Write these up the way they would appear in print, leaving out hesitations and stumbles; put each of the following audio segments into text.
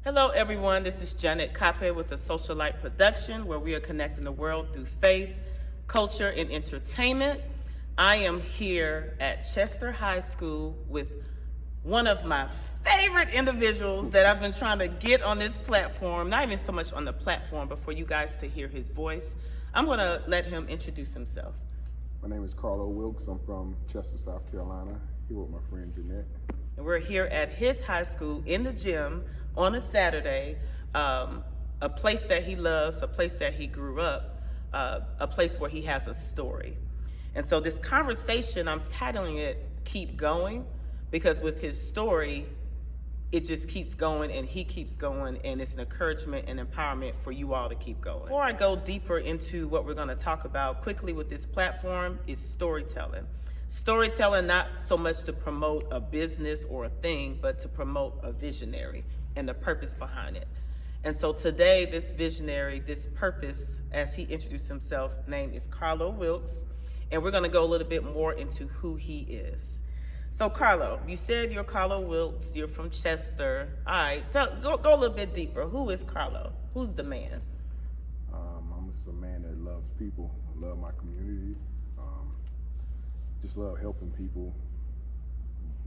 Hello, everyone. This is Janet Cape with the Socialite Production, where we are connecting the world through faith, culture, and entertainment. I am here at Chester High School with one of my favorite individuals that I've been trying to get on this platform, not even so much on the platform, but for you guys to hear his voice. I'm going to let him introduce himself. My name is Carlo Wilkes. I'm from Chester, South Carolina, here with my friend Jeanette. And we're here at his high school in the gym on a Saturday, a place that he loves, a place that he grew up, a place where he has a story. And so this conversation, I'm titling it Keep Going, because with his story, it just keeps going and he keeps going, and it's an encouragement and empowerment for you all to keep going. Before I go deeper into what we're going to talk about quickly with this platform is storytelling. Storytelling, not so much to promote a business or a thing, but to promote a visionary and the purpose behind it. And so today, this visionary, this purpose, as he introduced himself, name is Carlo Wilkes, and we're going to go a little bit more into who he is. So Carlo, you said you're Carlo Wilkes, you're from Chester. All right, go a little bit deeper. Who is Carlo? Who's the man? I'm just a man that loves people, love my community, just love helping people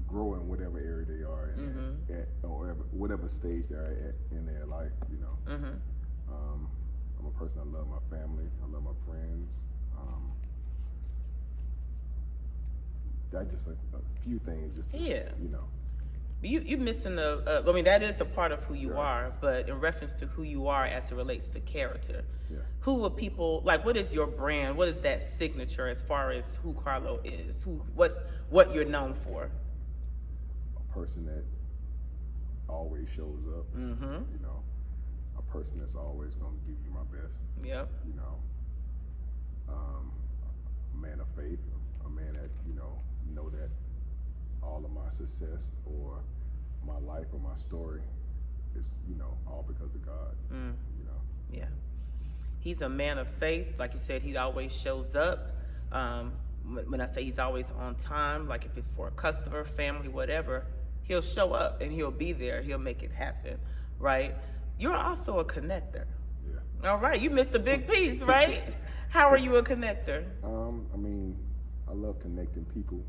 grow in whatever area they are in, or whatever stage they're at in their life, you know. I'm a person that love my family, I love my friends. That's just a few things just to, you know. You're missing I mean, that is a part of who you are, but in reference to who you are as it relates to character, who will people, like, what is your brand? What is that signature as far as who Carlo is? What you're known for? A person that always shows up, you know, a person that's always going to give you my best, you know, a man of faith, a man that, you know that all of my success or my life or my story is, you know, all because of God, you know. Yeah. He's a man of faith. Like you said, he always shows up. When I say he's always on time, like if it's for a customer, family, whatever, he'll show up and he'll be there. He'll make it happen, right? You're also a connector. Yeah. All right. You missed a big piece, right? How are you a connector? I mean, I love connecting people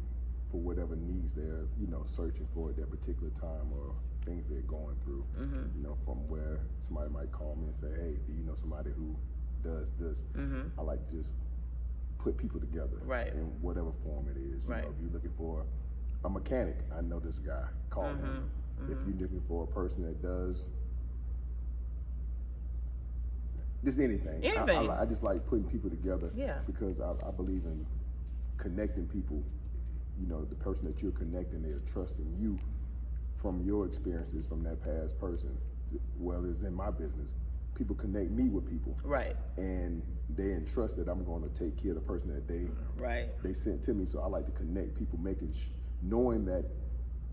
for whatever needs they're, you know, searching for at that particular time or things they're going through. You know, from where somebody might call me and say, hey, do you know somebody who does this? I like to just put people together in whatever form it is. You know, if you're looking for a mechanic, I know this guy, call him. If you're looking for a person that does just anything. I just like putting people together because I believe in connecting people. You know, the person that you're connecting, they're trusting you from your experiences from that past person. Well, it's in my business. People connect me with people. Right. And they entrust that I'm going to take care of the person that they sent to me. So I like to connect people, knowing that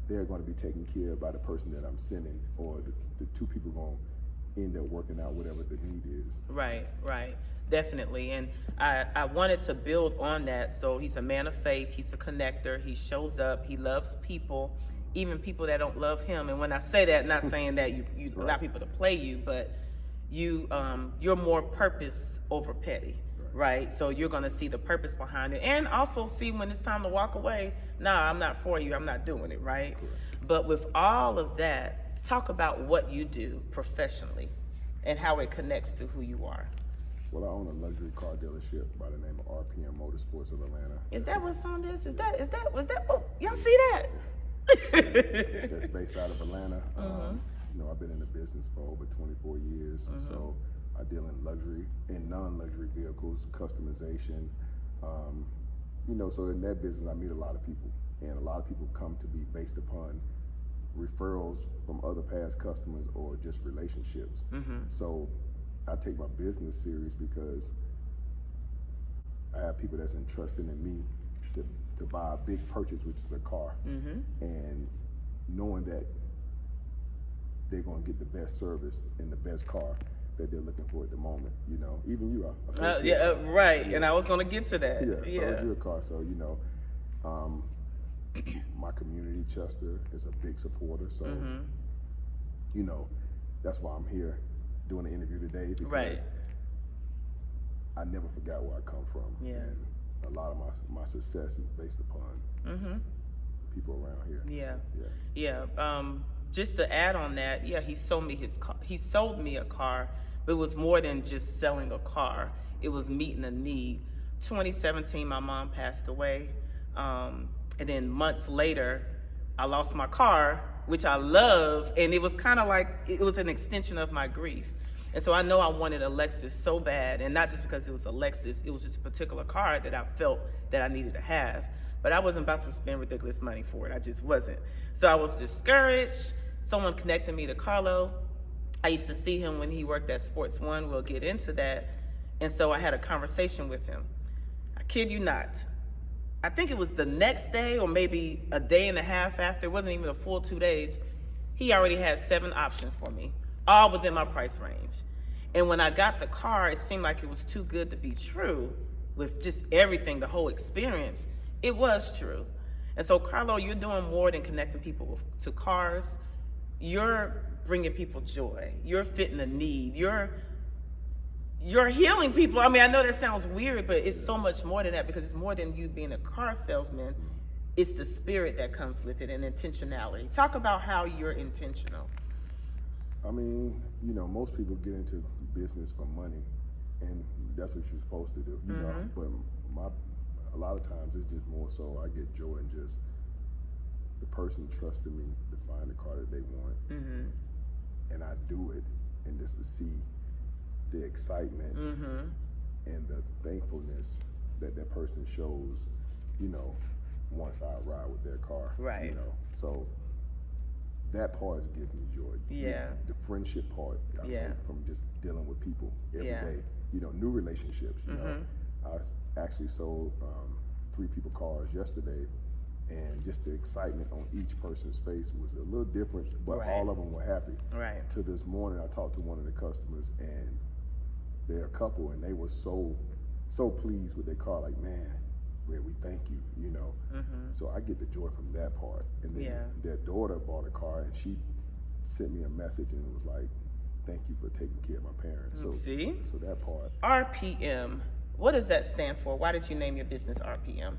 they're going to be taken care of by the person that I'm sending, or the two people going to end up working out whatever the need is. Right. Definitely. And I wanted to build on that. So he's a man of faith. He's a connector. He shows up. He loves people, even people that don't love him. And when I say that, not saying that you allow people to play you, but you're more purpose over petty, right? So you're going to see the purpose behind it, and also see when it's time to walk away. Nah, I'm not for you. I'm not doing it, right? Correct. But with all of that, talk about what you do professionally and how it connects to who you are. Well, I own a luxury car dealership by the name of RPM Motorsports of Atlanta. Is that what's on this? Was that, oh, y'all see that? That's based out of Atlanta. You know, I've been in the business for over 24 years. So I deal in luxury and non-luxury vehicles, customization. You know, so in that business, I meet a lot of people, and a lot of people come to be based upon referrals from other past customers or just relationships. So I take my business serious because I have people that's entrusted in me to buy a big purchase, which is a car, and knowing that they're going to get the best service and the best car that they're looking for at the moment. You know, even you are. Right. And I was going to get to that. Sold you a car, so you know. My community, Chester, is a big supporter. So, you know, that's why I'm here doing the interview today, because I never forgot where I come from. And a lot of my success is based upon people around here. Just to add on that, he sold me a car, but it was more than just selling a car. It was meeting a need. 2017, my mom passed away. And then months later, I lost my car, which I love. And it was kind of like, it was an extension of my grief. And so I know I wanted a Lexus so bad. And not just because it was a Lexus, it was just a particular car that I felt that I needed to have. But I wasn't about to spend ridiculous money for it. I just wasn't. So I was discouraged. Someone connected me to Carlo. I used to see him when he worked at Sports One. We'll get into that. And so I had a conversation with him. I kid you not. I think it was the next day or maybe a day and a half after. It wasn't even a full 2 days. He already had 7 options for me, all within my price range. And when I got the car, it seemed like it was too good to be true. With just everything, the whole experience, it was true. And so, Carlo, you're doing more than connecting people to cars. You're bringing people joy. You're fitting a need. You're healing people. I mean, I know that sounds weird, but it's so much more than that, because it's more than you being a car salesman. It's the spirit that comes with it and intentionality. Talk about how you're intentional. I mean, most people get into business for money, and that's what you're supposed to do, you know. But a lot of times it's just more so I get joy in just the person trusting me to find the car that they want, and I do it, and just to see the excitement and the thankfulness that that person shows, once I ride with their car, So that part gives me joy. The friendship part, I think, from just dealing with people every day. New relationships. I actually sold 3 people cars yesterday, and just the excitement on each person's face was a little different, but all of them were happy. To this morning, I talked to one of the customers, and they're a couple, and they were so pleased with their car. Like, man, we thank you. So I get the joy from that part. And then their daughter bought a car, and she sent me a message, and it was like, thank you for taking care of my parents. So so that part. RPM. What does that stand for? Why did you name your business RPM?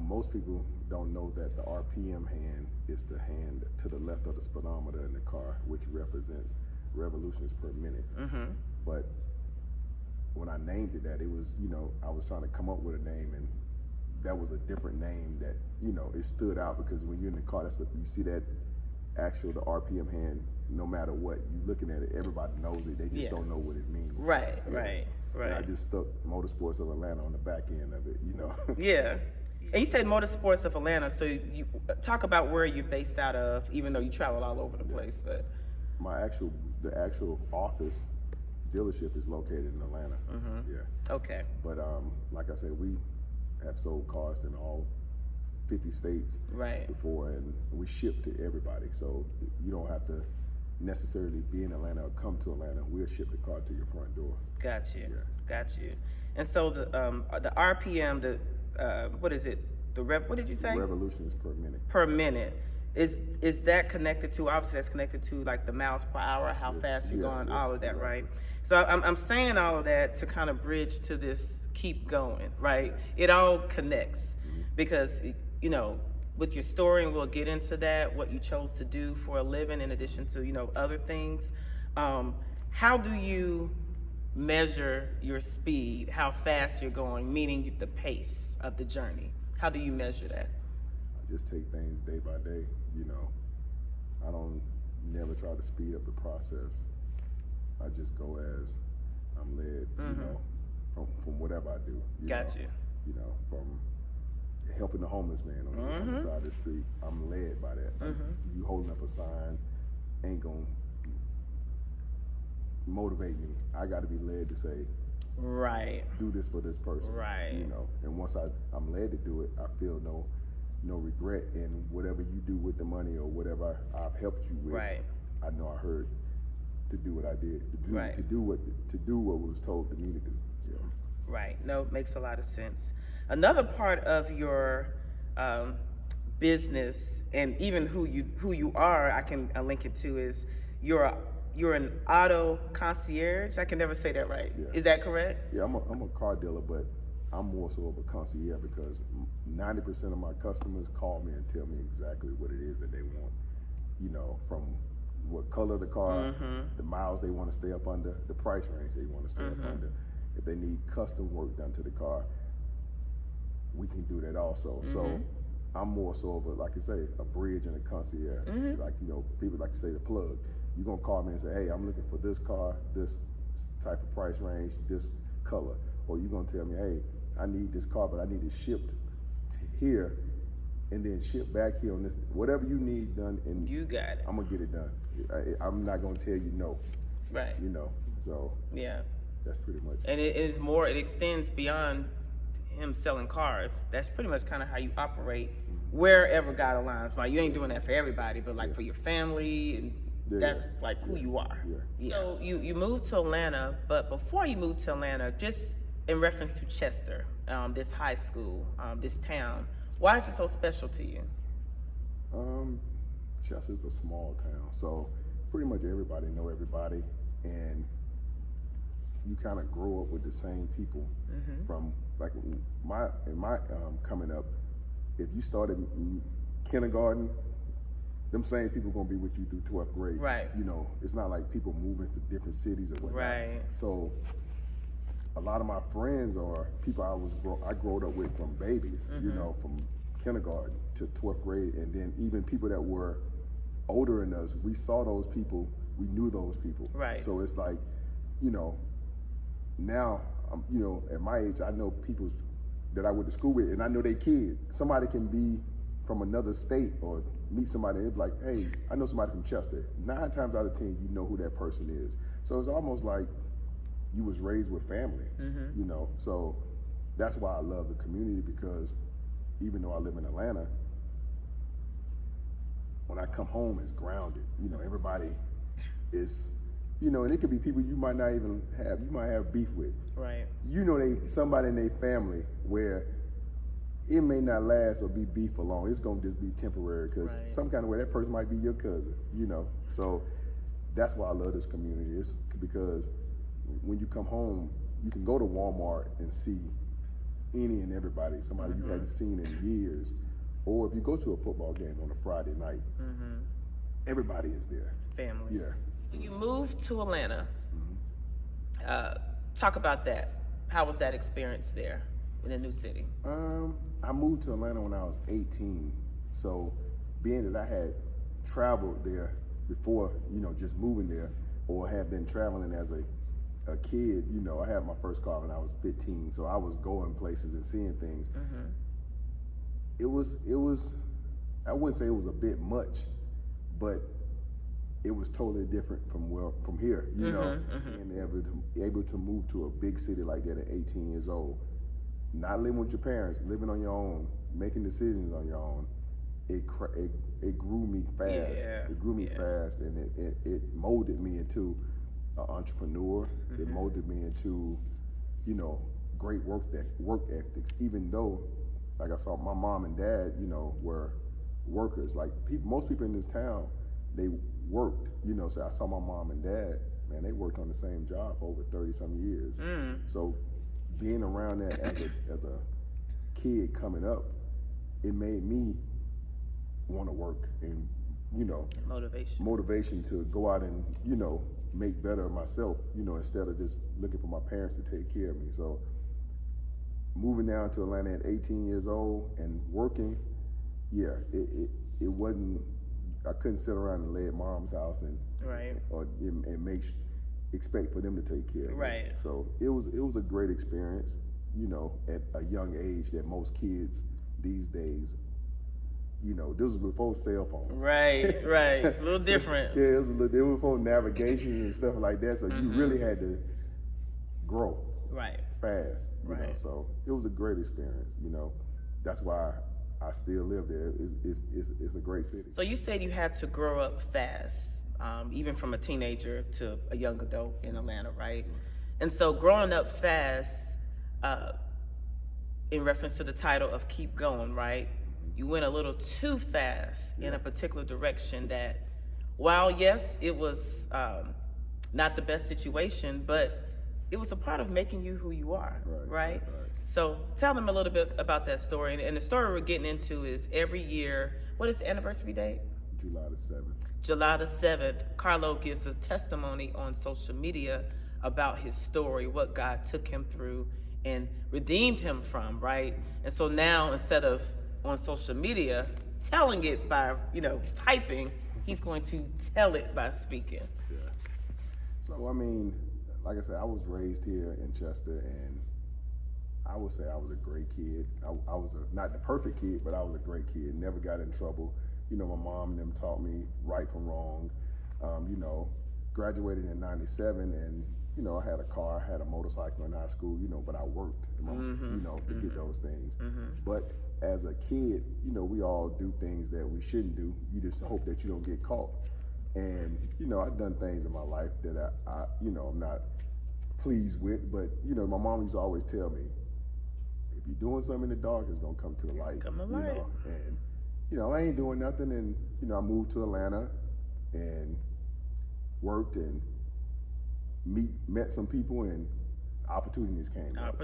Most people don't know that the RPM hand is the hand to the left of the speedometer in the car, which represents revolutions per minute. But when I named it that, it was, I was trying to come up with a name, and that was a different name that, it stood out, because when you're in the car, you see that the RPM hand, no matter what, you looking at it, everybody knows it. They just don't know what it means. Right. And I just stuck Motorsports of Atlanta on the back end of it, And you said Motorsports of Atlanta, so you talk about where you're based out of, even though you travel all over the place. But the actual office dealership is located in Atlanta. Okay. But like I said, we have sold cars in all 50 states before, and we ship to everybody. So you don't have to necessarily be in Atlanta or come to Atlanta. We'll ship the car to your front door. Got you. And so the RPM, what is it? What did you say? Revolutions per minute. Per minute. Is that connected to, obviously that's connected to like the miles per hour, how fast you're going, all of that, exactly. Right? So I'm saying all of that to kind of bridge to this keep going, right? It all connects because, with your story, and we'll get into that, what you chose to do for a living in addition to, other things. How do you measure your speed, how fast you're going, meaning the pace of the journey? How do you measure that? I just take things day by day, I don't never try to speed up the process. I just go as I'm led, from whatever I do. Got you. From helping the homeless man on the side of the street, I'm led by that. You holding up a sign ain't gonna motivate me. I got to be led to say, do this for this person, And once I'm led to do it, I feel no regret in whatever you do with the money or whatever I've helped you with. I know I heard to do what I did, to do what was told to me to do. No, makes a lot of sense. Another part of your business, and even who you are, I can link it to, is you're you're an auto concierge. I can never say that right. Yeah. Is that correct? Yeah, I'm a car dealer, but I'm more so of a concierge because 90% of my customers call me and tell me exactly what it is that they want. You know, from what color of the car, the miles they want to stay up under, the price range they want to stay up under. If they need custom work done to the car, we can do that also. So I'm more so of a, like I say, a bridge and a concierge. Like, you know, people like to say the plug. You're going to call me and say, hey, I'm looking for this car, this type of price range, this color. Or you're going to tell me, hey, I need this car, but I need it shipped to here and then shipped back here on this. Whatever you need done, and you got it. I'm going to get it done. I'm not going to tell you no. Right. You know, so yeah, that's pretty much it. And it is more, it extends beyond him selling cars. That's pretty much kind of how you operate wherever God aligns. Like, you ain't doing that for everybody, but like for your family, and that's like who you are. So you moved to Atlanta, but before you moved to Atlanta, just in reference to Chester, this high school, this town, why is it so special to you? Chester's a small town, so pretty much everybody know everybody, and you kind of grow up with the same people. From like my coming up, if you started kindergarten, them same people gonna be with you through 12th grade. Right. You know, it's not like people moving to different cities or whatnot. Right. So a lot of my friends are people I grew up with from babies, you know, from kindergarten to 12th grade, and then even people that were older than us, we saw those people, we knew those people. Right. So it's like, you know, now, you know, at my age, I know people that I went to school with, and I know their kids. Somebody can be from another state or meet somebody and be like, hey, I know somebody from Chester. 9 times out of 10, you know who that person is. So it's almost like you was raised with family, you know? So that's why I love the community, because even though I live in Atlanta, when I come home, it's grounded. You know, everybody is, you know, and it could be people you might not even have, you might have beef with. Right. You know, somebody in their family where it may not last or be beef for long. It's gonna just be temporary, because some kind of way that person might be your cousin, you know? So that's why I love this community. It's because when you come home, you can go to Walmart and see any and everybody, somebody you hadn't seen in years. Or if you go to a football game on a Friday night, everybody is there. It's family. Yeah. You moved to Atlanta. Talk about that. How was that experience there in a new city? I moved to Atlanta when I was 18. So being that I had traveled there before, you know, just moving there, or had been traveling as a kid, you know, I had my first car when I was 15. So I was going places and seeing things. It was, I wouldn't say it was a bit much, but it was totally different from here, you know, and able to move to a big city like that at 18 years old, not living with your parents, living on your own, making decisions on your own. It grew me fast. It grew me fast, and it molded me into an entrepreneur. It molded me into, you know, great work ethics. Even though, like I saw, my mom and dad, you know, were workers. Like most people in this town, they worked, you know. So I saw my mom and dad, man, they worked on the same job for over 30-some years. So being around that as a kid coming up, it made me want to work, and, you know, motivation to go out and, you know, make better of myself, you know, instead of just looking for my parents to take care of me. So moving down to Atlanta at 18 years old and working, it wasn't, I couldn't sit around and lay at mom's house and expect for them to take care of me. So it was a great experience, you know, at a young age that most kids these days, you know, this was before cell phones. Right. It's a little different. Yeah, it was before navigation and stuff like that. So you really had to grow fast, you know. So it was a great experience, you know. That's why I still live there. It's a great city. So you said you had to grow up fast, even from a teenager to a young adult in Atlanta, right? And so growing up fast, in reference to the title of Keep Going, right? You went a little too fast in a particular direction that, while yes, it was not the best situation, but it was a part of making you who you are, right? So tell them a little bit about that story. And the story we're getting into is every year, what is the anniversary date? July the 7th. July the 7th, Carlo gives a testimony on social media about his story, what God took him through and redeemed him from, right? And so now, instead of on social media telling it by, typing, he's going to tell it by speaking. Yeah. So, I mean, like I said, I was raised here in Chester, and I would say I was a great kid. I was not the perfect kid, but I was a great kid. Never got in trouble. My mom and them taught me right from wrong. Graduated in '97, and I had a car, I had a motorcycle in high school. But I worked, to get those things. But as a kid, we all do things that we shouldn't do. You just hope that you don't get caught. And I've done things in my life that I'm not pleased with. But my mom used to always tell me, if you're doing something in the dark, it's gonna come to the light. And I ain't doing nothing. And I moved to Atlanta and worked and met some people, and opportunities came up.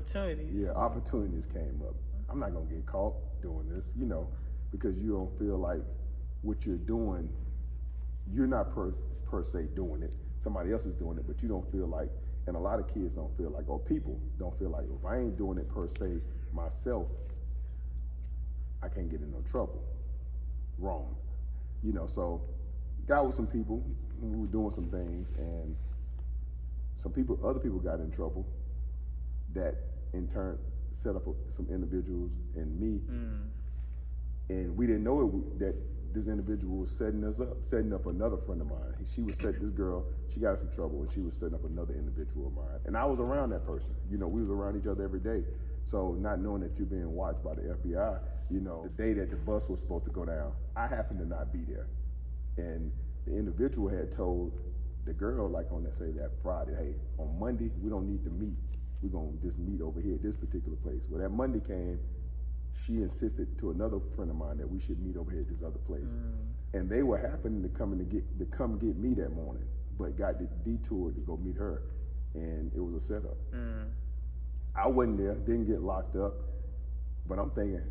Opportunities came up. I'm not gonna get caught doing this, because you don't feel like what you're doing, you're not per se doing it. Somebody else is doing it, but you don't feel like, and a lot of kids don't feel like, or people don't feel like, if I ain't doing it per se myself, I can't get in no trouble. Wrong. So got with some people who were doing some things, and other people got in trouble that in turn set up some individuals and me. And we didn't know that this individual was setting up another friend of mine. She was this girl, she got in some trouble, and she was setting up another individual of mine. And I was around that person. We was around each other every day. So not knowing that you're being watched by the FBI, the day that the bus was supposed to go down, I happened to not be there. And the individual had told the girl, like on that Friday, hey, on Monday, we don't need to meet. We're going to just meet over here at this particular place. Well, that Monday came, she insisted to another friend of mine that we should meet over here at this other place. And they were happening to come get me that morning, but got detoured to go meet her. And it was a setup. I wasn't there, didn't get locked up, but I'm thinking,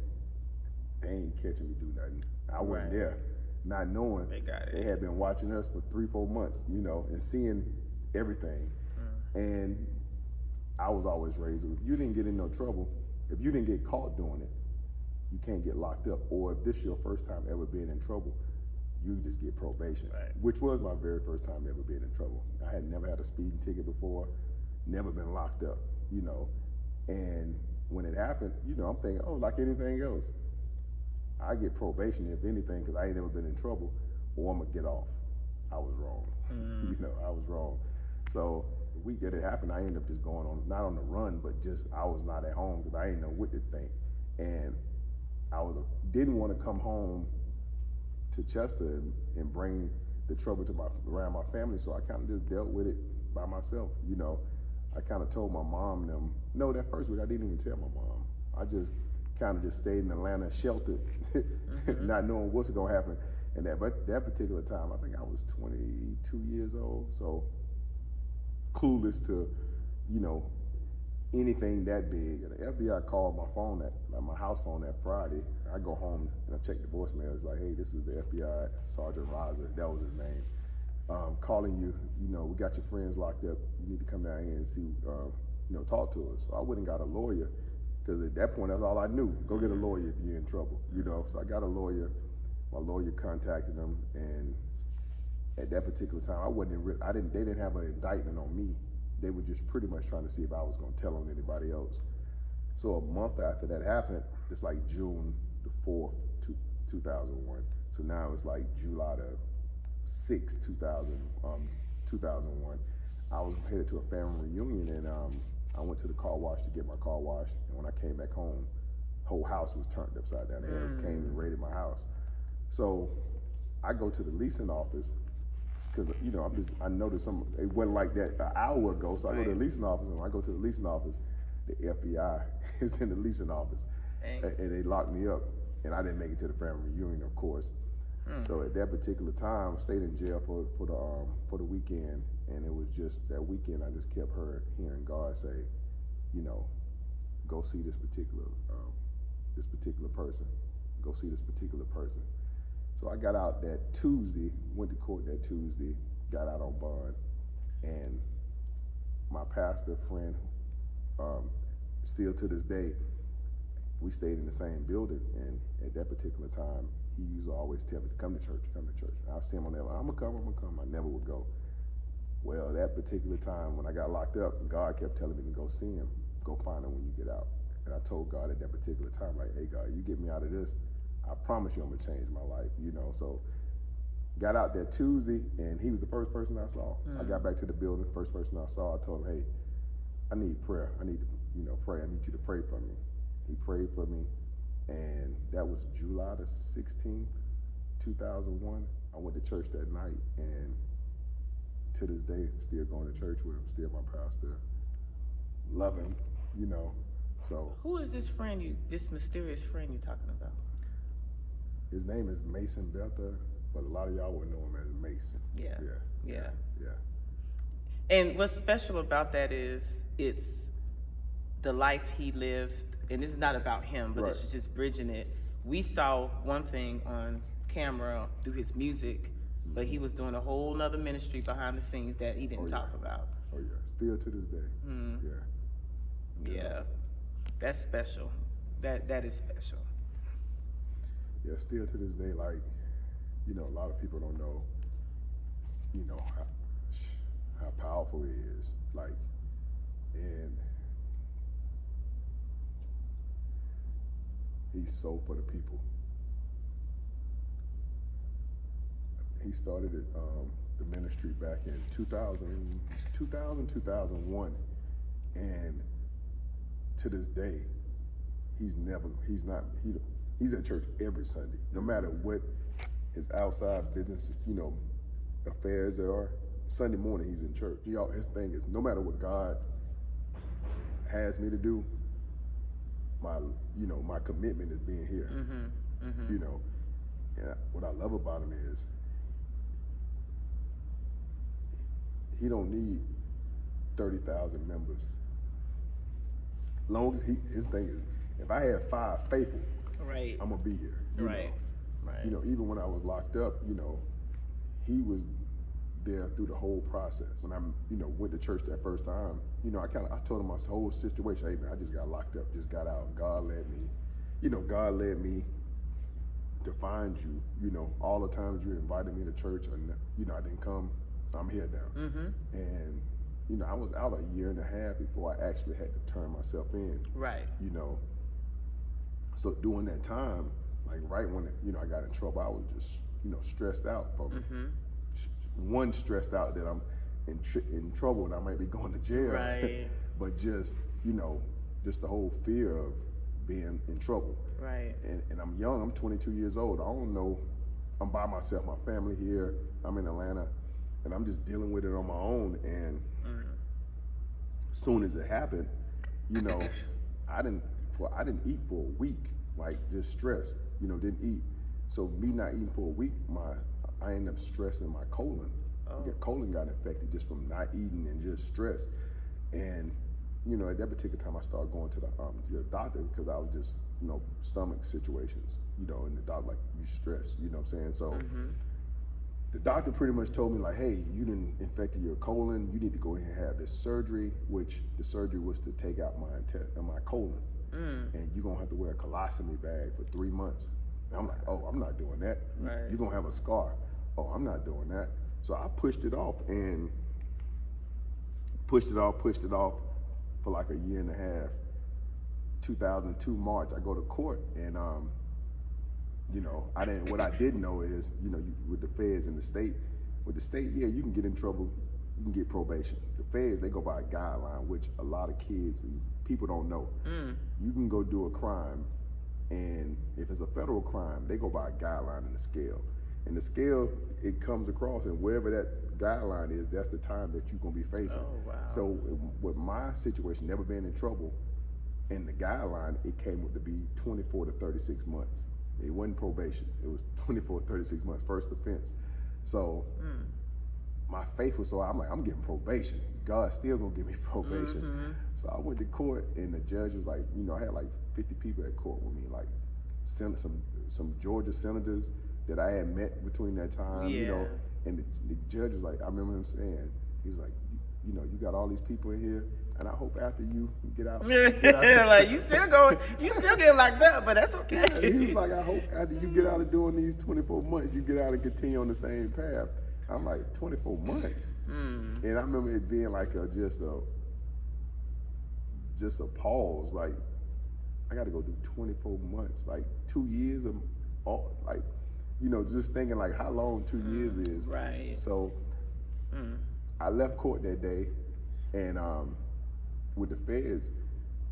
they ain't catching me do nothing. I wasn't there, not knowing they had been watching us for 3-4 months, and seeing everything. And I was always raised with, you didn't get in no trouble. If you didn't get caught doing it, you can't get locked up. Or if this is your first time ever being in trouble, you just get probation, which was my very first time ever being in trouble. I had never had a speeding ticket before, never been locked up, And when it happened, I'm thinking, oh, like anything else, I get probation if anything, because I ain't never been in trouble, or I'm gonna get off. I was wrong. I was wrong. So the week that it happened, I ended up just going on, not on the run, but just I was not at home because I didn't know what to think. And I didn't want to come home to Chester and bring the trouble around my family, so I kind of just dealt with it by myself. I kind of told my mom and them, no, that first week I didn't even tell my mom. I just kind of just stayed in Atlanta, sheltered, not knowing what's going to happen. And that particular time, I think I was 22 years old, so clueless to, anything that big. And the FBI called my phone my house phone that Friday. I go home and I check the voicemail. It's like, hey, this is the FBI, Sergeant Raza, that was his name. Calling you, we got your friends locked up. You need to come down here and see, talk to us. So I went and got a lawyer, because at that point, that's all I knew. Go get a lawyer if you're in trouble, So I got a lawyer. My lawyer contacted them, and at that particular time, they didn't have an indictment on me. They were just pretty much trying to see if I was going to tell on anybody else. So a month after that happened, it's like June the 4th, 2001. So now it's like July the 6th, 2001. I was headed to a family reunion, and I went to the car wash to get my car washed. And when I came back home, whole house was turned upside down. They came and raided my house. So I go to the leasing office, because I noticed it wasn't like that an hour ago. So I go to the leasing office, and when I go to the leasing office, the FBI is in the leasing office, and they locked me up. And I didn't make it to the family reunion, of course. So at that particular time, I stayed in jail for the weekend, and it was just that weekend I just kept hearing God say, you know, go see this particular person. Go see this particular person. So I got out that Tuesday, went to court that Tuesday, got out on bond, and my pastor friend, still to this day, we stayed in the same building, and at that particular time, he used to always tell me to come to church. I'll see him on that, I'm gonna come. I never would go. Well, that particular time when I got locked up, God kept telling me to go see him, go find him when you get out. And I told God at that particular time, like, hey God, you get me out of this, I promise you I'm gonna change my life, you know. So got out that Tuesday, and he was the first person I saw. I got back to the building, first person I saw, I told him, hey, I need prayer. I need to, pray. I need you to pray for me. He prayed for me, and that was July the 16th, 2001. I went to church that night, and to this day, I'm still going to church with him, still my pastor. Love him, so. Who is this mysterious friend you're talking about? His name is Mason Betha, but a lot of y'all would know him as Mace. Yeah. And what's special about that is it's the life he lived, and this is not about him, but this is just bridging it. We saw one thing on camera through his music, but he was doing a whole nother ministry behind the scenes that he didn't talk about. Oh yeah, still to this day. Yeah, that's special. That is special. Yeah, still to this day, like, a lot of people don't know, how powerful he is. Like, and he's so for the people. He started the ministry back in 2001, and to this day, he's at church every Sunday, no matter what his outside business, affairs are. Sunday morning, he's in church. His thing is, no matter what God has me to do, my commitment is being here. And what I love about him is he don't need 30,000 members. Long as his thing is, if I have 5 faithful, I'm gonna be here. Right. Even when I was locked up, he was there through the whole process. When I, went to church that first time, I told him my whole situation. Hey man, I just got locked up, just got out. God led me to find you. All the times you invited me to church, and I didn't come. I'm here now. And I was out a year and a half before I actually had to turn myself in. Right. So during that time, like right when I got in trouble, I was just stressed out from stressed out that I'm in trouble and I might be going to jail. Right. But just just the whole fear of being in trouble. Right. And I'm young. I'm 22 years old. I don't know. I'm by myself. My family here. I'm in Atlanta, and I'm just dealing with it on my own. And as soon as it happened, I didn't eat for a week, like just stressed, didn't eat. So me not eating for a week, I ended up stressing my colon. Colon got infected just from not eating and just stress. And, at that particular time I started going to the doctor because I was just, stomach situations, and the doctor like, you stressed, you know what I'm saying? So the doctor pretty much told me like, hey, you done infected your colon, you need to go ahead and have this surgery, which the surgery was to take out my colon. And you're gonna have to wear a colostomy bag for 3 months. And I'm like, oh, I'm not doing that. Right. You're gonna have a scar. Oh, I'm not doing that. So I pushed it off for like a year and a half. 2002 March, I go to court, and what I didn't know is, with the feds in the state, yeah, you can get in trouble, you can get probation. The feds, they go by a guideline, which a lot of kids and people don't know. You can go do a crime, and if it's a federal crime, they go by a guideline in the scale. And the scale, it comes across, and wherever that guideline is, that's the time that you're gonna be facing. Oh, wow. So with my situation, never being in trouble, and the guideline, it came up to be 24 to 36 months. It wasn't probation. It was 24, 36 months, first offense. So my faith was so, I'm like, I'm getting probation. God's still gonna give me probation. So I went to court, and the judge was like, you know, I had like 50 people at court with me, like some Georgia senators that I had met between that time, you know, and the judge was like, I remember him saying, he was like, you know, you got all these people in here, and I hope after you get out, like you still getting locked up, but that's okay. Yeah, he was like, I hope after you get out of doing these 24 months, you get out and continue on the same path. I'm like, 24 months, and I remember it being like just a pause, like I got to go do 24 months, like 2 years of all, like, you know, just thinking like how long 2 years is. Right. So I left court that day, and with the feds,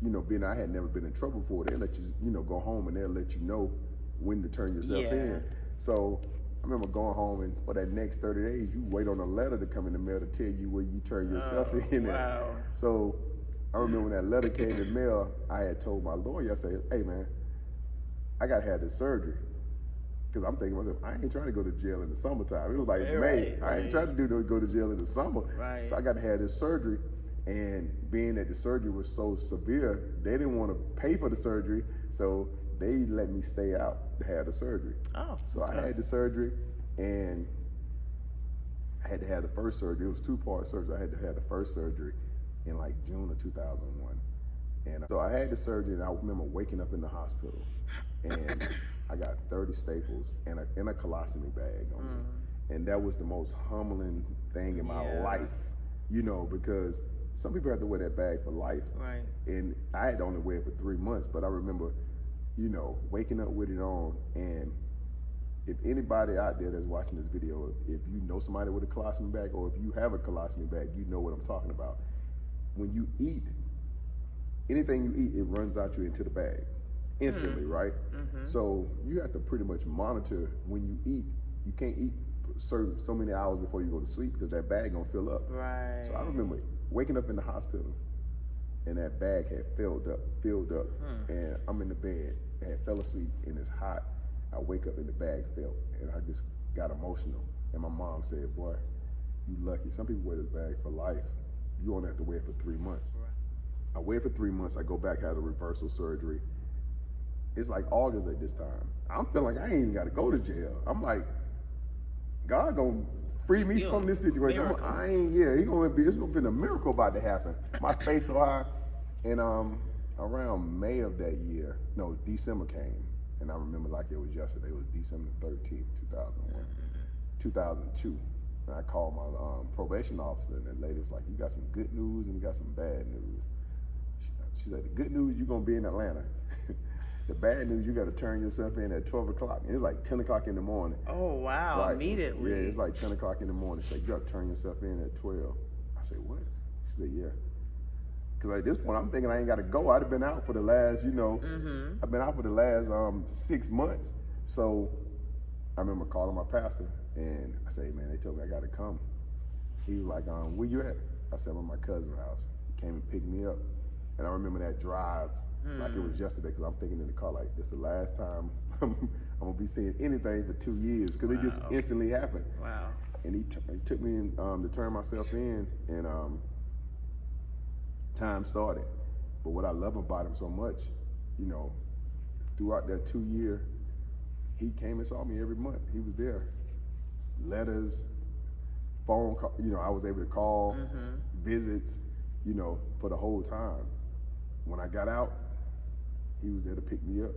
you know, being I had never been in trouble before, they let you, you know, go home, and they'll let you know when to turn yourself in. So I remember going home, and for that next 30 days, you wait on a letter to come in the mail to tell you where you turn yourself in. Wow. So I remember when that letter came in the mail, I had told my lawyer, I said, hey man, I got to have this surgery. Because I'm thinking to myself, I ain't trying to go to jail in the summertime. It was like May. I ain't trying to go to jail in the summer. So I got to have this surgery. And being that the surgery was so severe, they didn't want to pay for the surgery. So they let me stay out to have the surgery. So I had the surgery, and I had to have the first surgery. It was 2-part surgery. I had to have the first surgery in like June of 2001. And so I had the surgery, and I remember waking up in the hospital, and I got 30 staples and a colostomy bag on me. And that was the most humbling thing in my life, you know, because some people have to wear that bag for life. Right. And I had to only wear it for 3 months, but I remember, you know, waking up with it on. And if anybody out there that's watching this video, if you know somebody with a colostomy bag, or if you have a colostomy bag, you know what I'm talking about. When you eat, anything you eat, it runs out you into the bag instantly, right? So you have to pretty much monitor when you eat. You can't eat so many hours before you go to sleep, because that bag gonna fill up. Right. So I remember waking up in the hospital, and that bag had filled up, and I'm in the bed, and fell asleep, and it's hot. I wake up and the bag filled, and I just got emotional. And my mom said, boy, you lucky. Some people wear this bag for life. You only have to wear it for 3 months. Right. I wear it for 3 months. I go back, have the reversal surgery. It's like August at this time. I'm feeling like I ain't even got to go to jail. I'm like, God gonna free me from this situation. It's gonna be a miracle about to happen. My faith so high. And around May of that year, no, December came, and I remember like it was yesterday. It was December 13th, 2002. And I called my probation officer, and the lady was like, you got some good news and you got some bad news. She said, the good news, you're gonna be in Atlanta. The bad news, you got to turn yourself in at 12 o'clock. And it's like 10 o'clock in the morning. Oh, wow, like, immediately. Yeah, it's like 10 o'clock in the morning. She said, you got to turn yourself in at 12. I said, what? She said, yeah. Because at this point, I'm thinking I ain't got to go. I'd have been out for the last, you know, I've been out for the last 6 months. So I remember calling my pastor, and I said, hey, man, they told me I got to come. He was like, where you at? I said, I'm at my cousin's house. He came and picked me up. And I remember that drive like it was yesterday, because I'm thinking in the car, like, this is the last time I'm going to be seeing anything for 2 years, because it just instantly happened. Wow. And he took me in, to turn myself in, and time started. But what I love about him so much, you know, throughout that 2 year, he came and saw me every month. He was there. Letters, phone call, you know, I was able to call, visits, you know, for the whole time. When I got out, he was there to pick me up,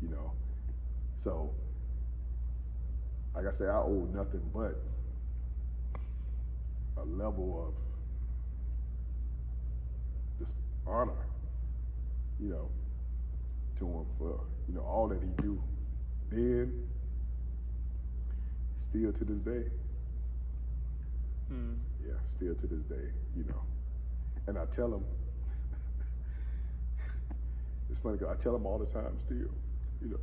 you know. So, like I said, I owe nothing but a level of just honor, you know, to him for, you know, all that he do then, still to this day. Yeah, still to this day, you know. And I tell him, it's funny because I tell him all the time still, you know.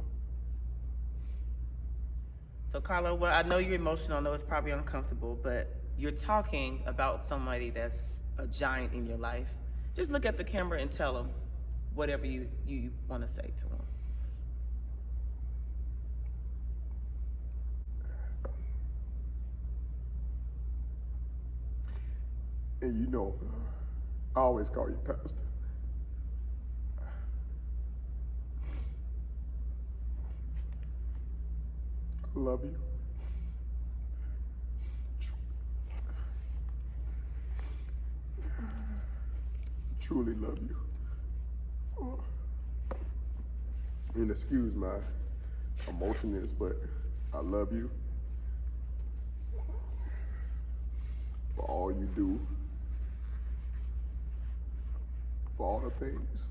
So Carlo, well, I know you're emotional. I know it's probably uncomfortable, but you're talking about somebody that's a giant in your life. Just look at the camera and tell them whatever you want to say to them. You know, I always call you Pastor. I love you. Truly love you. And excuse my emotionalness, but I love you for all you do, for all the things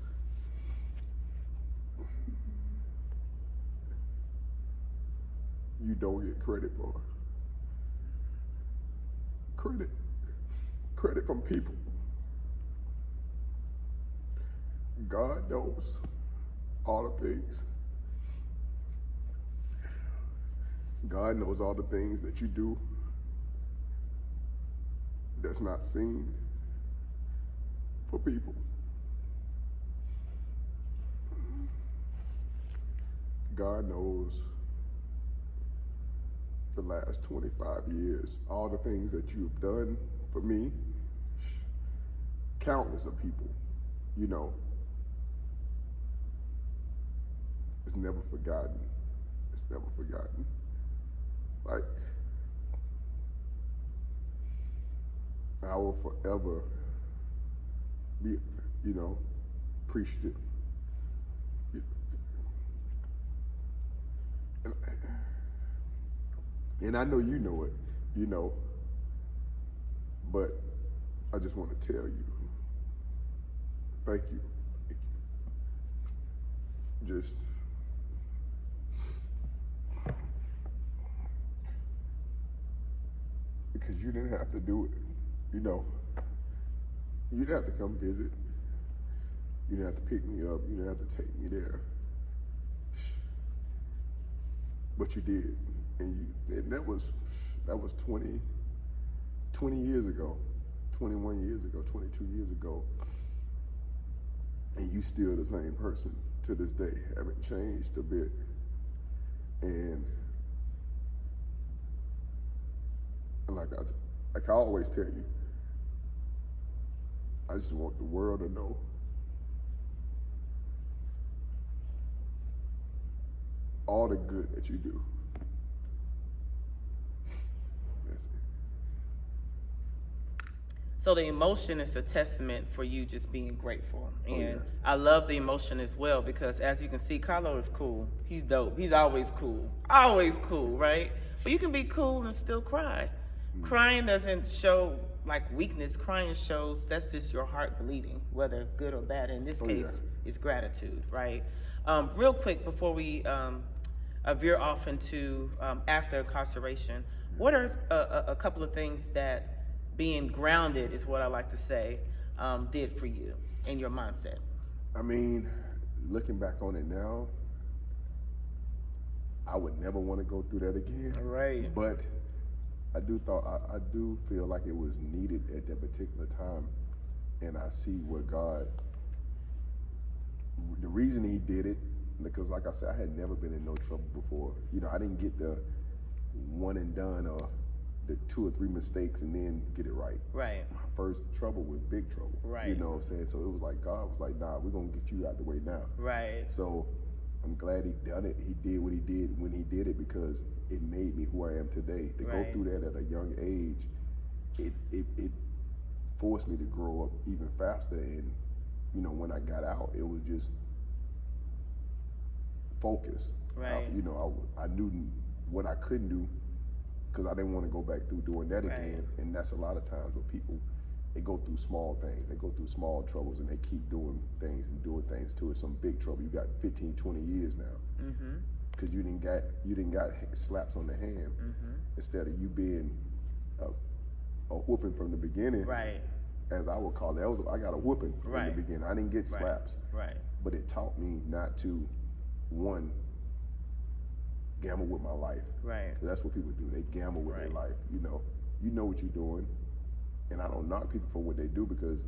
you don't get credit for. Credit from people. God knows all the things. God knows all the things that you do that's not seen for people. God knows the last 25 years, all the things that you've done for me, countless of people, you know, it's never forgotten. It's never forgotten. Like, I will forever be, you know, appreciative. And I know you know it, you know, but I just want to tell you, thank you. Thank you. Just because you didn't have to do it, you know. You didn't have to come visit. You didn't have to pick me up. You didn't have to take me there. But you did. And that was 20 years ago, 21 years ago, 22 years ago. And you still the same person to this day. Haven't changed a bit. And like I always tell you, I just want the world to know all the good that you do. That's it. So the emotion is a testament for you just being grateful. And I love the emotion as well because as you can see, Carlo is cool. He's dope. He's always cool. Always cool, right? But you can be cool and still cry. Crying doesn't show like weakness. Crying shows that's just your heart bleeding, whether good or bad. In this case, it's gratitude, right? Real quick before we veer off into after incarceration, what are a couple of things that being grounded is what I like to say did for you in your mindset? I mean, looking back on it now, I would never want to go through that again. Right. But I do feel like it was needed at that particular time, and I see what God, the reason he did it, because like I said, I had never been in no trouble before. You know, I didn't get the one and done or the 2 or 3 mistakes and then get it right. Right. My first trouble was big trouble. Right. You know what I'm saying? So it was like, God was like, nah, we're gonna get you out the way now. Right. So I'm glad he done it. He did what he did when he did it because it made me who I am today. To go through that at a young age, it forced me to grow up even faster. And, you know, when I got out, it was just focus. Right. You know, I knew what I couldn't do because I didn't want to go back through doing that again. And that's a lot of times where people, they go through small things. They go through small troubles and they keep doing things to it. Some big trouble. You got 15, 20 years now. Because you didn't got slaps on the hand. Instead of you being a whooping from the beginning. Right. As I would call it. I got a whooping from the beginning. I didn't get slaps. Right. But it taught me not to, one, gamble with my life. Right. That's what people do. They gamble with their life. You know what you're doing. And I don't knock people for what they do because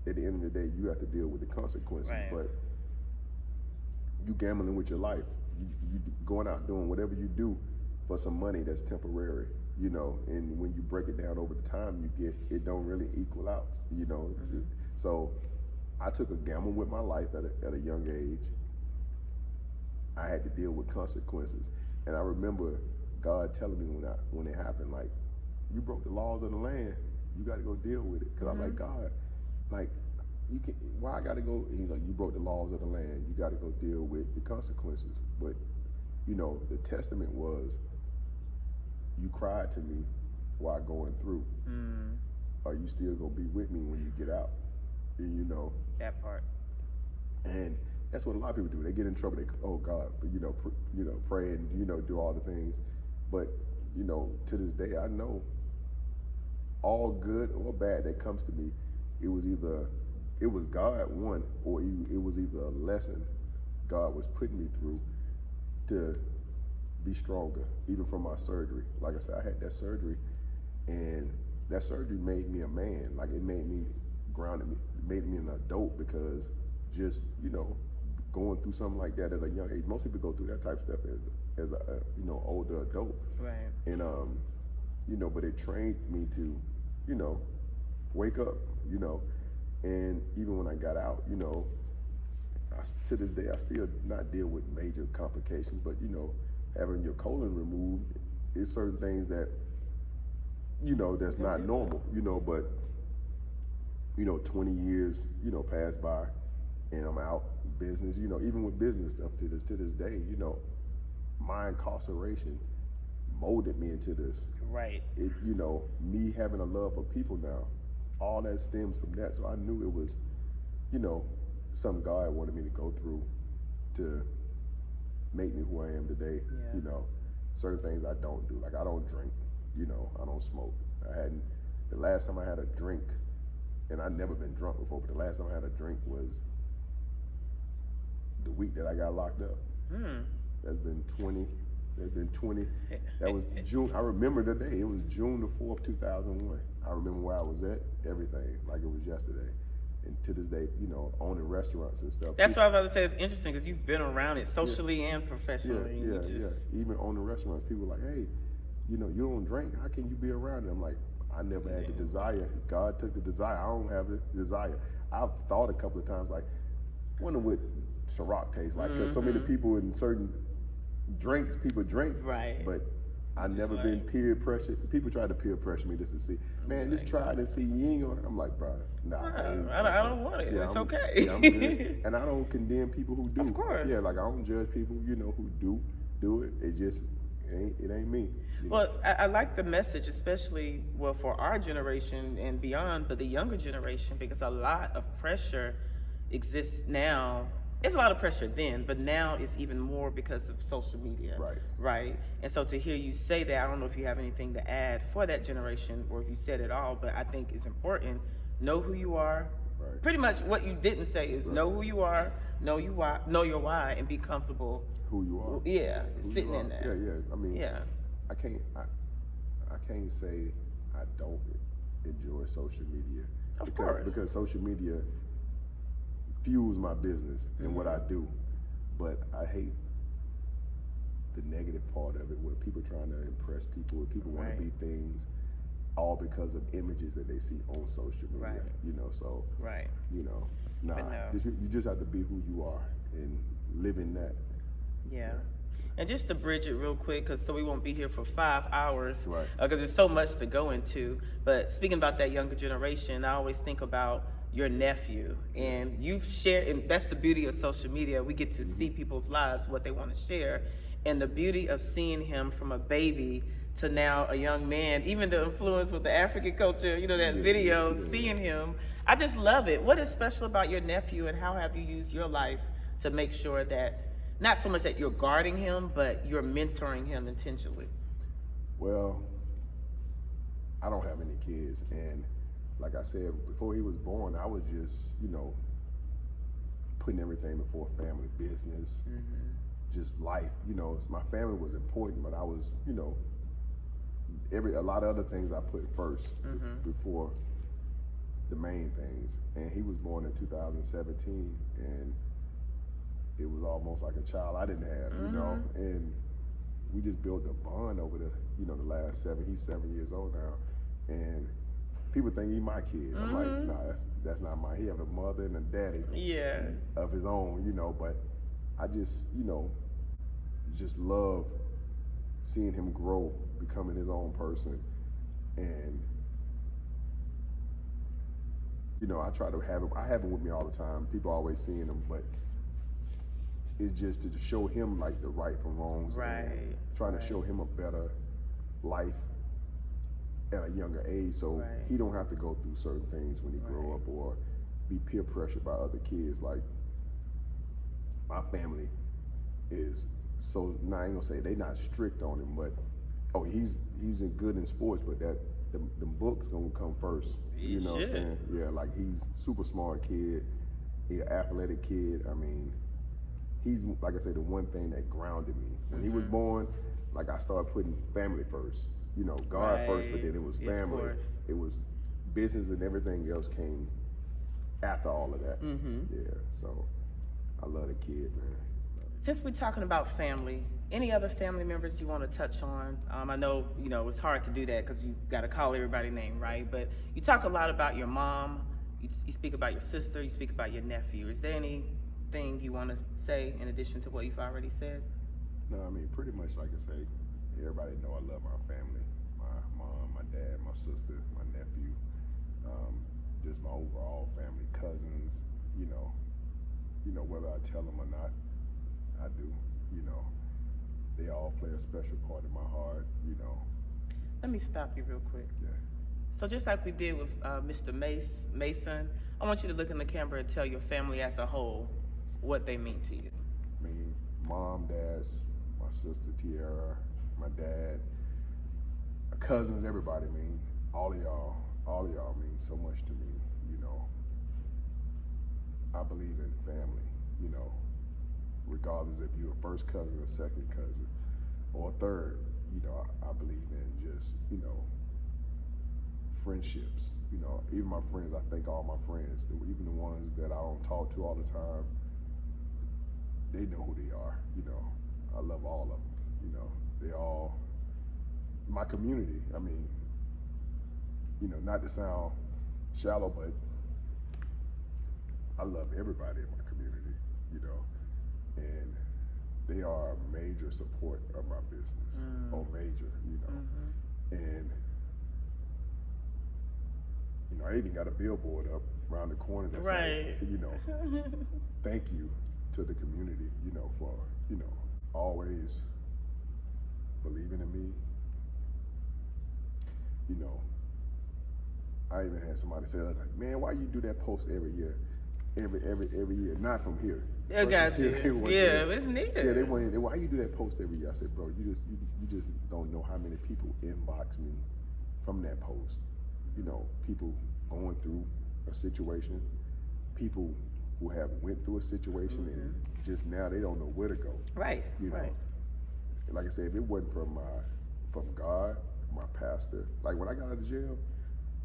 at the end of the day, you have to deal with the consequences. Right. But you gambling with your life. You going out doing whatever you do for some money that's temporary. you know, and when you break it down over the time you get, it don't really equal out, you know. So I took a gamble with my life at a young age. I had to deal with consequences, and I remember God telling me when it happened, like, you broke the laws of the land, you got to go deal with it. Because I'm like, God, like, you can, why I got to go? And he's like, you broke the laws of the land, you got to go deal with the consequences. But you know, the testament was, you cried to me while going through. Are you still gonna be with me when you get out? And you know that part. And that's what a lot of people do. They get in trouble. They, oh God, you know, pray and you know, do all the things. But you know, to this day, I know all good or bad that comes to me, it was God, one, or it was either a lesson God was putting me through to be stronger, even from my surgery. Like I said, I had that surgery, and that surgery made me a man. Like, it made me grounded, made me an adult, because just, you know, going through something like that at a young age, most people go through that type of stuff as a you know, older adult. Right. And you know, but it trained me to, you know, wake up, you know. And even when I got out, you know, to this day, I still not deal with major complications, but you know, having your colon removed is certain things that, you know, that's not normal, you know. But you know, 20 years, you know, passed by, and I'm out business, you know. Even with business stuff, to this day, you know, my incarceration molded me into this. Right. It, you know, me having a love for people now, all that stems from that. So I knew it was, you know, something God wanted me to go through to make me who I am today. You know, certain things I don't do. Like, I don't drink, you know, I don't smoke. The last time I had a drink, and I'd never been drunk before, but the last time I had a drink was the week that I got locked up. That's been 20. That was June. I remember the day. It was June the 4th, 2001. I remember where I was at, everything, like it was yesterday. And to this day, you know, owning restaurants and stuff. That's what I was about to say. It's interesting because you've been around it socially and professionally. Yeah. Even owning restaurants, people are like, hey, you know, you don't drink. How can you be around it? I'm like, I never had the desire. God took the desire. I don't have the desire. I've thought a couple of times, like, wonder what Ciroc tastes like, because so many people in certain drinks, people drink, right? But I never been peer pressure. People try to peer pressure me just to see, man, just try it and see. You ain't gonna. I'm like, bro, nah. I don't want it. It's okay. Yeah, I'm good. And I don't condemn people who do. Of course. Yeah, like, I don't judge people, you know, who do it. It just it ain't me. Well, I like the message, especially, well, for our generation and beyond, but the younger generation, because a lot of pressure exists now. There's a lot of pressure then, but now it's even more because of social media. Right. And so to hear you say that, I don't know if you have anything to add for that generation, or if you said it all, but I think it's important. Know who you are. Right. Pretty much what you didn't say is know who you are, know your why, and be comfortable who you are. Yeah, sitting in there. Yeah. I mean, I can't say I don't enjoy social media. Of course. Because social media fuels my business and what I do. But I hate the negative part of it, where people trying to impress people, where people want to be things, all because of images that they see on social media. You know, so you know, you just have to be who you are and live in that. Yeah. And just to bridge it real quick, so we won't be here for 5 hours, right? Because there's so much to go into. But speaking about that younger generation, I always think about your nephew, and you've shared, and that's the beauty of social media. We get to see people's lives, what they want to share, and the beauty of seeing him from a baby to now a young man, even the influence with the African culture, you know, that video, seeing him. I just love it. What is special about your nephew, and how have you used your life to make sure that, not so much that you're guarding him, but you're mentoring him intentionally? Well, I don't have any kids, and like I said, before he was born, I was just, you know, putting everything before family, business, just life. You know, my family was important, but I was, you know, a lot of other things I put first before the main things. And he was born in 2017, and it was almost like a child I didn't have, you know. And we just built a bond over the last 7. He's 7 years old now, and people think he's my kid. I'm like, nah, that's not mine. He have a mother and a daddy of his own, but I just, just love seeing him grow, becoming his own person. And, I try to have him, I have him with me all the time. People always seeing him, but it's just to show him like the right from wrongs, and trying to show him a better life at a younger age, so he don't have to go through certain things when he grow up, or be peer pressured by other kids. Like, my family is so, now I ain't gonna say they not strict on him, but he's good in sports, but the books gonna come first. You know what I'm saying? Yeah, like, he's super smart kid, he an athletic kid. I mean, he's, like I said, the one thing that grounded me. When he was born, like, I started putting family first. God first, but then it was family. It was business, and everything else came after all of that. Yeah, so I love the kid, man. Since we're talking about family, any other family members you want to touch on? I know, it's hard to do that because you got to call everybody's name, right? But you talk a lot about your mom, you speak about your sister, you speak about your nephew. Is there anything you want to say in addition to what you've already said? No, I mean, pretty much like I say, everybody know I love my family. My mom, my dad, my sister, my nephew, just my overall family, cousins, whether I tell them or not, I do, they all play a special part in my heart, Let me stop you real quick. Yeah. So just like we did with Mr. Mason, I want you to look in the camera and tell your family as a whole what they mean to you. I mean, mom, dad, my sister Tiara, my dad, my cousins, everybody, all of y'all mean so much to me, I believe in family, regardless if you're a first cousin, a second cousin, or a third, I believe in just, friendships, even my friends. I thank all my friends, even the ones that I don't talk to all the time, they know who they are, I love all of them, they all my community. I mean, not to sound shallow, but I love everybody in my community, and they are a major support of my business, major, and I even got a billboard up around the corner that said, thank you to the community, for, always believing in me. I even had somebody say, like, man, why you do that post every year? Every year, not from here. I got you. It's needed. Yeah, why you do that post every year? I said, bro, you just don't know how many people inbox me from that post. People going through a situation, people who have went through a situation and just now they don't know where to go. Right. Like I said, if it wasn't from God, my pastor, like when I got out of jail,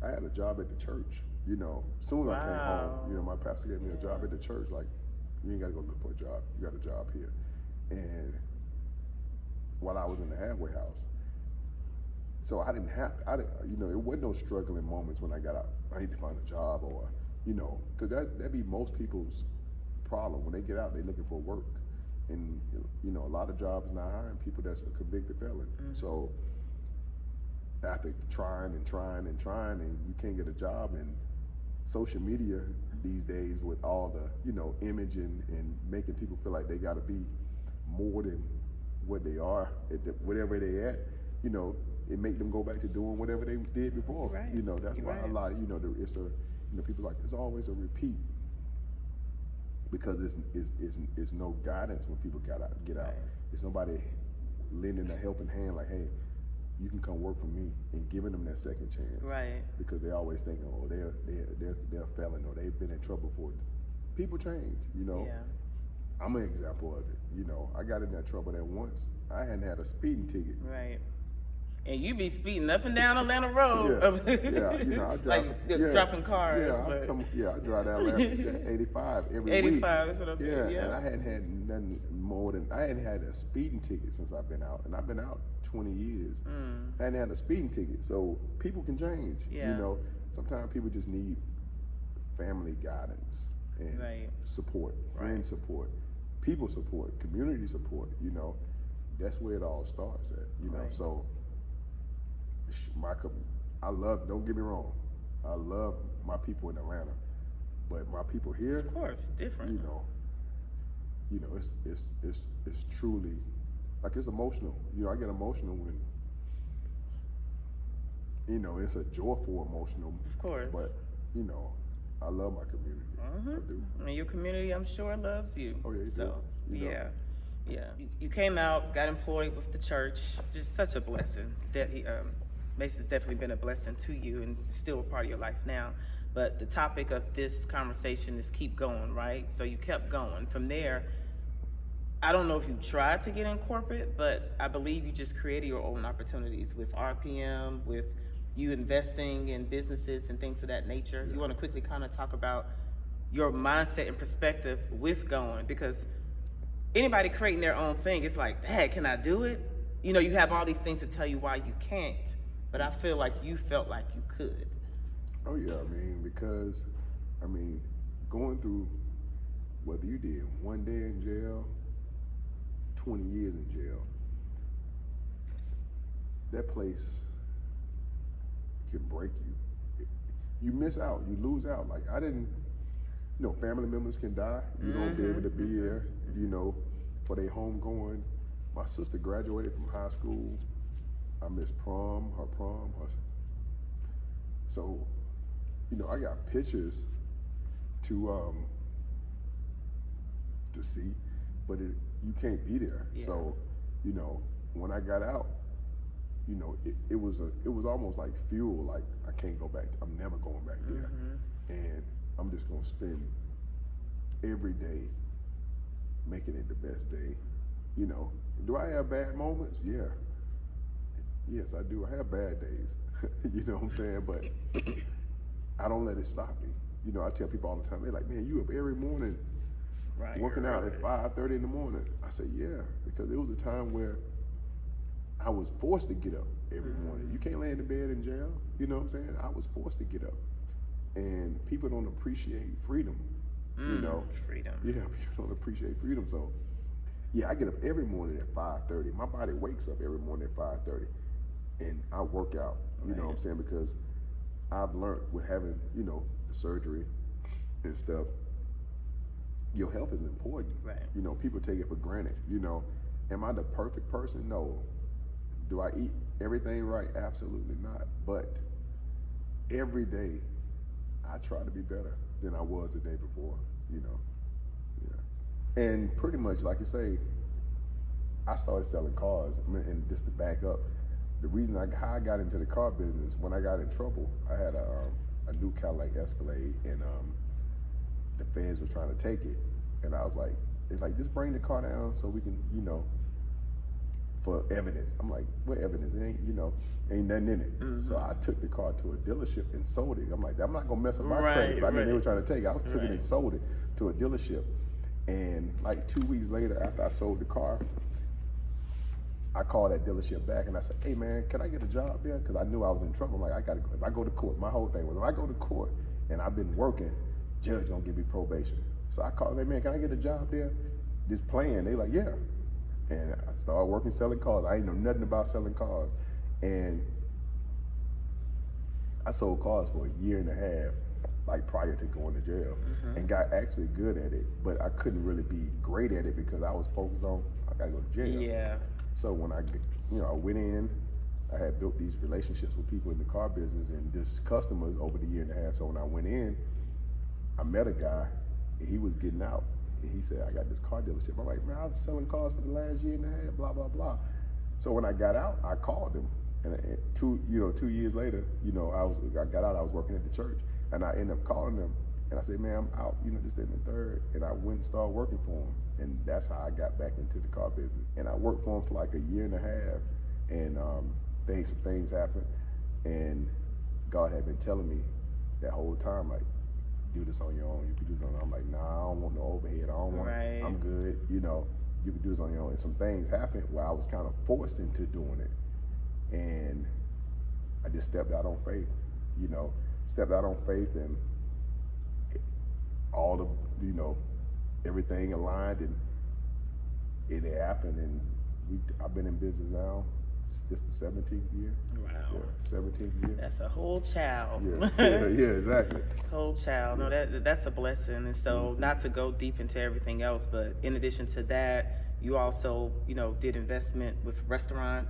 I had a job at the church. As soon as I came home, my pastor gave me a job at the church. Like, you ain't got to go look for a job. You got a job here. And while I was in the halfway house, so I didn't have to, it wasn't no struggling moments when I got out. I need to find a job, or, because that'd be most people's problem. When they get out, they looking for work. And, a lot of jobs not hiring people that's a convicted felon. So after trying and you can't get a job, and social media these days with all the, image and making people feel like they got to be more than what they are, whatever they at, it make them go back to doing whatever they did before. Right. That's why a lot, it's people like, it's always a repeat, because it's no guidance when people get out. Right. It's nobody lending a helping hand, like, hey, you can come work for me, and giving them that second chance. Right. Because they always think, oh, they're a felon, or they've been in trouble for it. People change, Yeah. I'm an example of it. I got in that trouble that once. I hadn't had a speeding ticket. Right. And you be speeding up and down Atlanta Road. I drive. Dropping cars. I drive down Atlanta 85 every week. 85 is what I'm doing. And I hadn't had nothing more than, I hadn't had a speeding ticket since I've been out. And I've been out 20 years. I hadn't had a speeding ticket. So people can change. Sometimes people just need family guidance and support, friend support, people support, community support, That's where it all starts at, So don't get me wrong, I love my people in Atlanta, but my people here, of course, different. It's truly, like, it's emotional. I get emotional when, it's a joyful emotional. Of course. But, I love my community. I do. And your community, I'm sure, loves you. Oh, yeah, you do. You came out, got employed with the church. Just such a blessing. Mason's definitely been a blessing to you and still a part of your life now. But the topic of this conversation is keep going, right? So you kept going. From there, I don't know if you tried to get in corporate, but I believe you just created your own opportunities with RPM, with you investing in businesses and things of that nature. You want to quickly kind of talk about your mindset and perspective with going, because anybody creating their own thing, it's like, hey, can I do it? You have all these things to tell you why you can't, but I feel like you felt like you could. Oh yeah, because going through, whether you did 1 day in jail, 20 years in jail, that place can break you. You miss out, you lose out. Like, I didn't, family members can die. You don't be able to be there, for their homegoing. My sister graduated from high school. I missed prom. So, I got pictures to see, but you can't be there. Yeah. So, when I got out, it was almost like fuel. Like, I can't go back. I'm never going back there, and I'm just gonna spend every day making it the best day. Do I have bad moments? Yeah. Yes, I do. I have bad days. You know what I'm saying? But I don't let it stop me. I tell people all the time, they're like, man, you up every morning working out at 5:30 in the morning. I say, yeah, because it was a time where I was forced to get up every morning. You can't lay in the bed in jail. You know what I'm saying? I was forced to get up. And people don't appreciate freedom. Freedom. Yeah, people don't appreciate freedom. So, yeah, I get up every morning at 5:30. My body wakes up every morning at 5:30. And I work out, you know what I'm saying? Because I've learned with having, the surgery and stuff, your health is important. Right. People take it for granted. Am I the perfect person? No. Do I eat everything right? Absolutely not. But every day, I try to be better than I was the day before, Yeah. And pretty much, like you say, I started selling cars. And just to back up, the reason how I got into the car business, when I got in trouble, I had a new Cadillac Escalade, and the feds were trying to take it. And I was like, it's like, just bring the car down so we can, for evidence. I'm like, what evidence? It ain't, ain't nothing in it. So I took the car to a dealership and sold it. I'm like, I'm not gonna mess up my credit, because I knew they were trying to take it. I took it and sold it to a dealership. And like 2 weeks later, after I sold the car, I called that dealership back and I said, hey man, can I get a job there? Because I knew I was in trouble. I'm like, I gotta go. If I go to court, my whole thing was, if I go to court and I've been working, judge gonna give me probation. So I called, hey man, can I get a job there? Just playing. They like, yeah. And I started working selling cars. I ain't know nothing about selling cars. And I sold cars for a year and a half, like prior to going to jail, and got actually good at it. But I couldn't really be great at it because I was focused on, I gotta go to jail. Yeah. So when I went in, I had built these relationships with people in the car business and just customers over the year and a half. So when I went in, I met a guy, and he was getting out. And he said, I got this car dealership. I'm like, man, I've been selling cars for the last year and a half, blah, blah, blah. So when I got out, I called him. And 2 years later, I got out, I was working at the church. And I ended up calling him. And I said, man, I'm out, this and the third. And I went and started working for him. And that's how I got back into the car business. And I worked for him for like a year and a half. And some things happened, and God had been telling me that whole time, like, do this on your own. You can do this on your own. I'm like, nah, I don't want no overhead. I don't want. Right. I'm good. You know, you can do this on your own. And some things happened where I was kind of forced into doing it, and I just stepped out on faith. You know, stepped out on faith, and all the, you know, everything aligned, and it happened. And I've been in business now. This the 17th year. Wow. Yeah, 17th year. That's a whole child. Yeah, exactly. Whole child. No, that's a blessing. And so, not to go deep into everything else, but in addition to that, you also, you know, did investment with restaurant,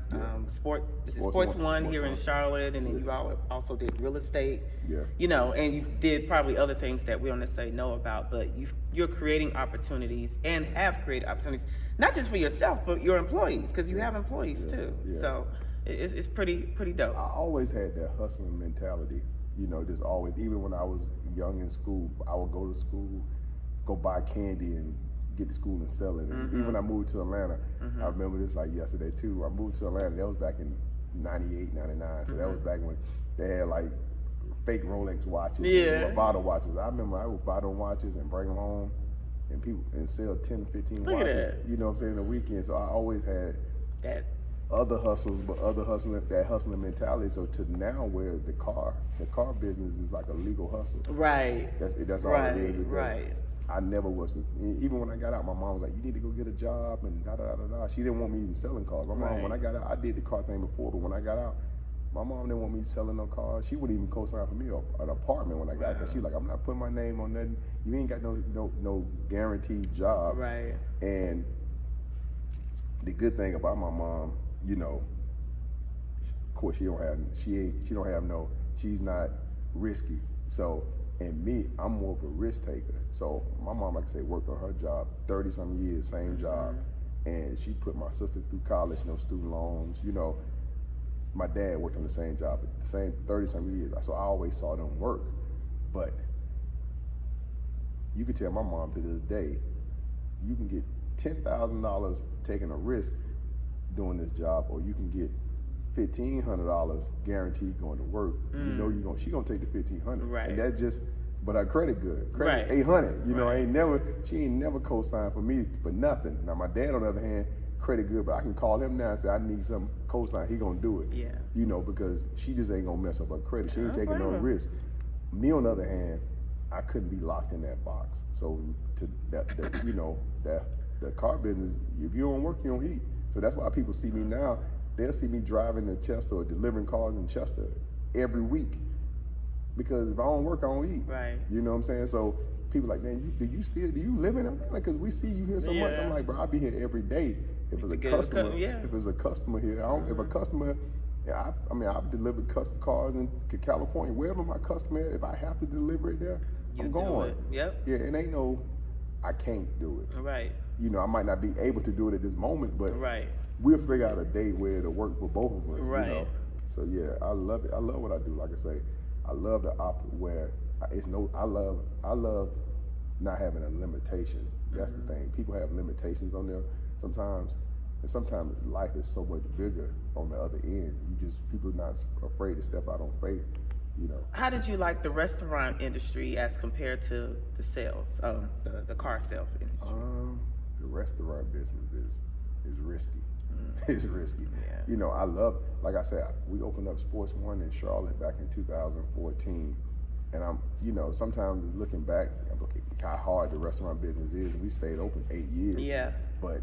Sports One here in Charlotte, and then you also did real estate. Yeah. You know, and you did probably other things that we don't necessarily know about, but you're creating opportunities and have created opportunities, not just for yourself, but your employees, because you have employees too. Yeah. So it's pretty dope. I always had that hustling mentality. You know, just always, even when I was young in school, I would go to school, go buy candy and get to school and sell it. And even when I moved to Atlanta, I remember this like yesterday too. I moved to Atlanta, that was back in 98, 99. So that was back when they had like fake Rolex watches, Movado watches. I remember I would buy them watches and bring them home and people and sell 10, 15 watches. You know what I'm saying, the weekend. So I always had that other hustles, but that hustling mentality. So to now where the car business is like a legal hustle. Right. That's all it is. Right. I never was, even when I got out, my mom was like, you need to go get a job and da-da-da-da-da. She didn't want me even selling cars. My mom, when I got out, I did the car thing before, but when I got out, my mom didn't want me selling no cars. She wouldn't even co-sign for me an apartment when I got out. She was like, I'm not putting my name on nothing. You ain't got no guaranteed job. Right. And the good thing about my mom, you know, of course she's not risky. So, and me, I'm more of a risk taker. So my mom, like I say, worked on her job 30-some years, same job. And she put my sister through college, no student loans. You know, my dad worked on the same job, the same 30-some years. So I always saw them work. But you can tell my mom to this day, you can get $10,000 taking a risk doing this job, or you can get $1,500 guaranteed going to work. You know she gonna take the $1,500. Right. And that just, but her credit good. Credit 800. You know, she ain't never co-signed for me for nothing. Now my dad on the other hand, credit good, but I can call him now and say I need some co-sign. He gonna do it. Yeah. You know, because she just ain't gonna mess up her credit. She ain't taking no risk. Me on the other hand, I couldn't be locked in that box. So to that you know, that the car business, if you don't work, you don't eat. So that's why people see me now. They'll see me driving to Chester or delivering cars in Chester every week. Because if I don't work, I don't eat. Right. You know what I'm saying? So people like, man, do you live in Atlanta? Because we see you here so much. I'm like, bro, I be here every day. If it's a customer, if it's a customer here, if a customer, I've delivered custom cars in California, wherever my customer is, if I have to deliver it there, I'm going. Yep. Yeah, it ain't no, I can't do it. Right. You know, I might not be able to do it at this moment, but we'll figure out a day where it'll work for both of us. Right. You know? So yeah, I love it. I love what I do. Like I say, I love the where it's no. I love not having a limitation. That's the thing. People have limitations on them sometimes, and sometimes life is so much bigger on the other end. People are not afraid to step out on faith. You know. How did you like the restaurant industry as compared to the sales, the car sales industry? The restaurant business is risky. It's risky. Yeah. You know, I love, like I said, we opened up Sports One in Charlotte back in 2014. And I'm, you know, sometimes looking back, how hard the restaurant business is. We stayed open 8 years. Yeah. But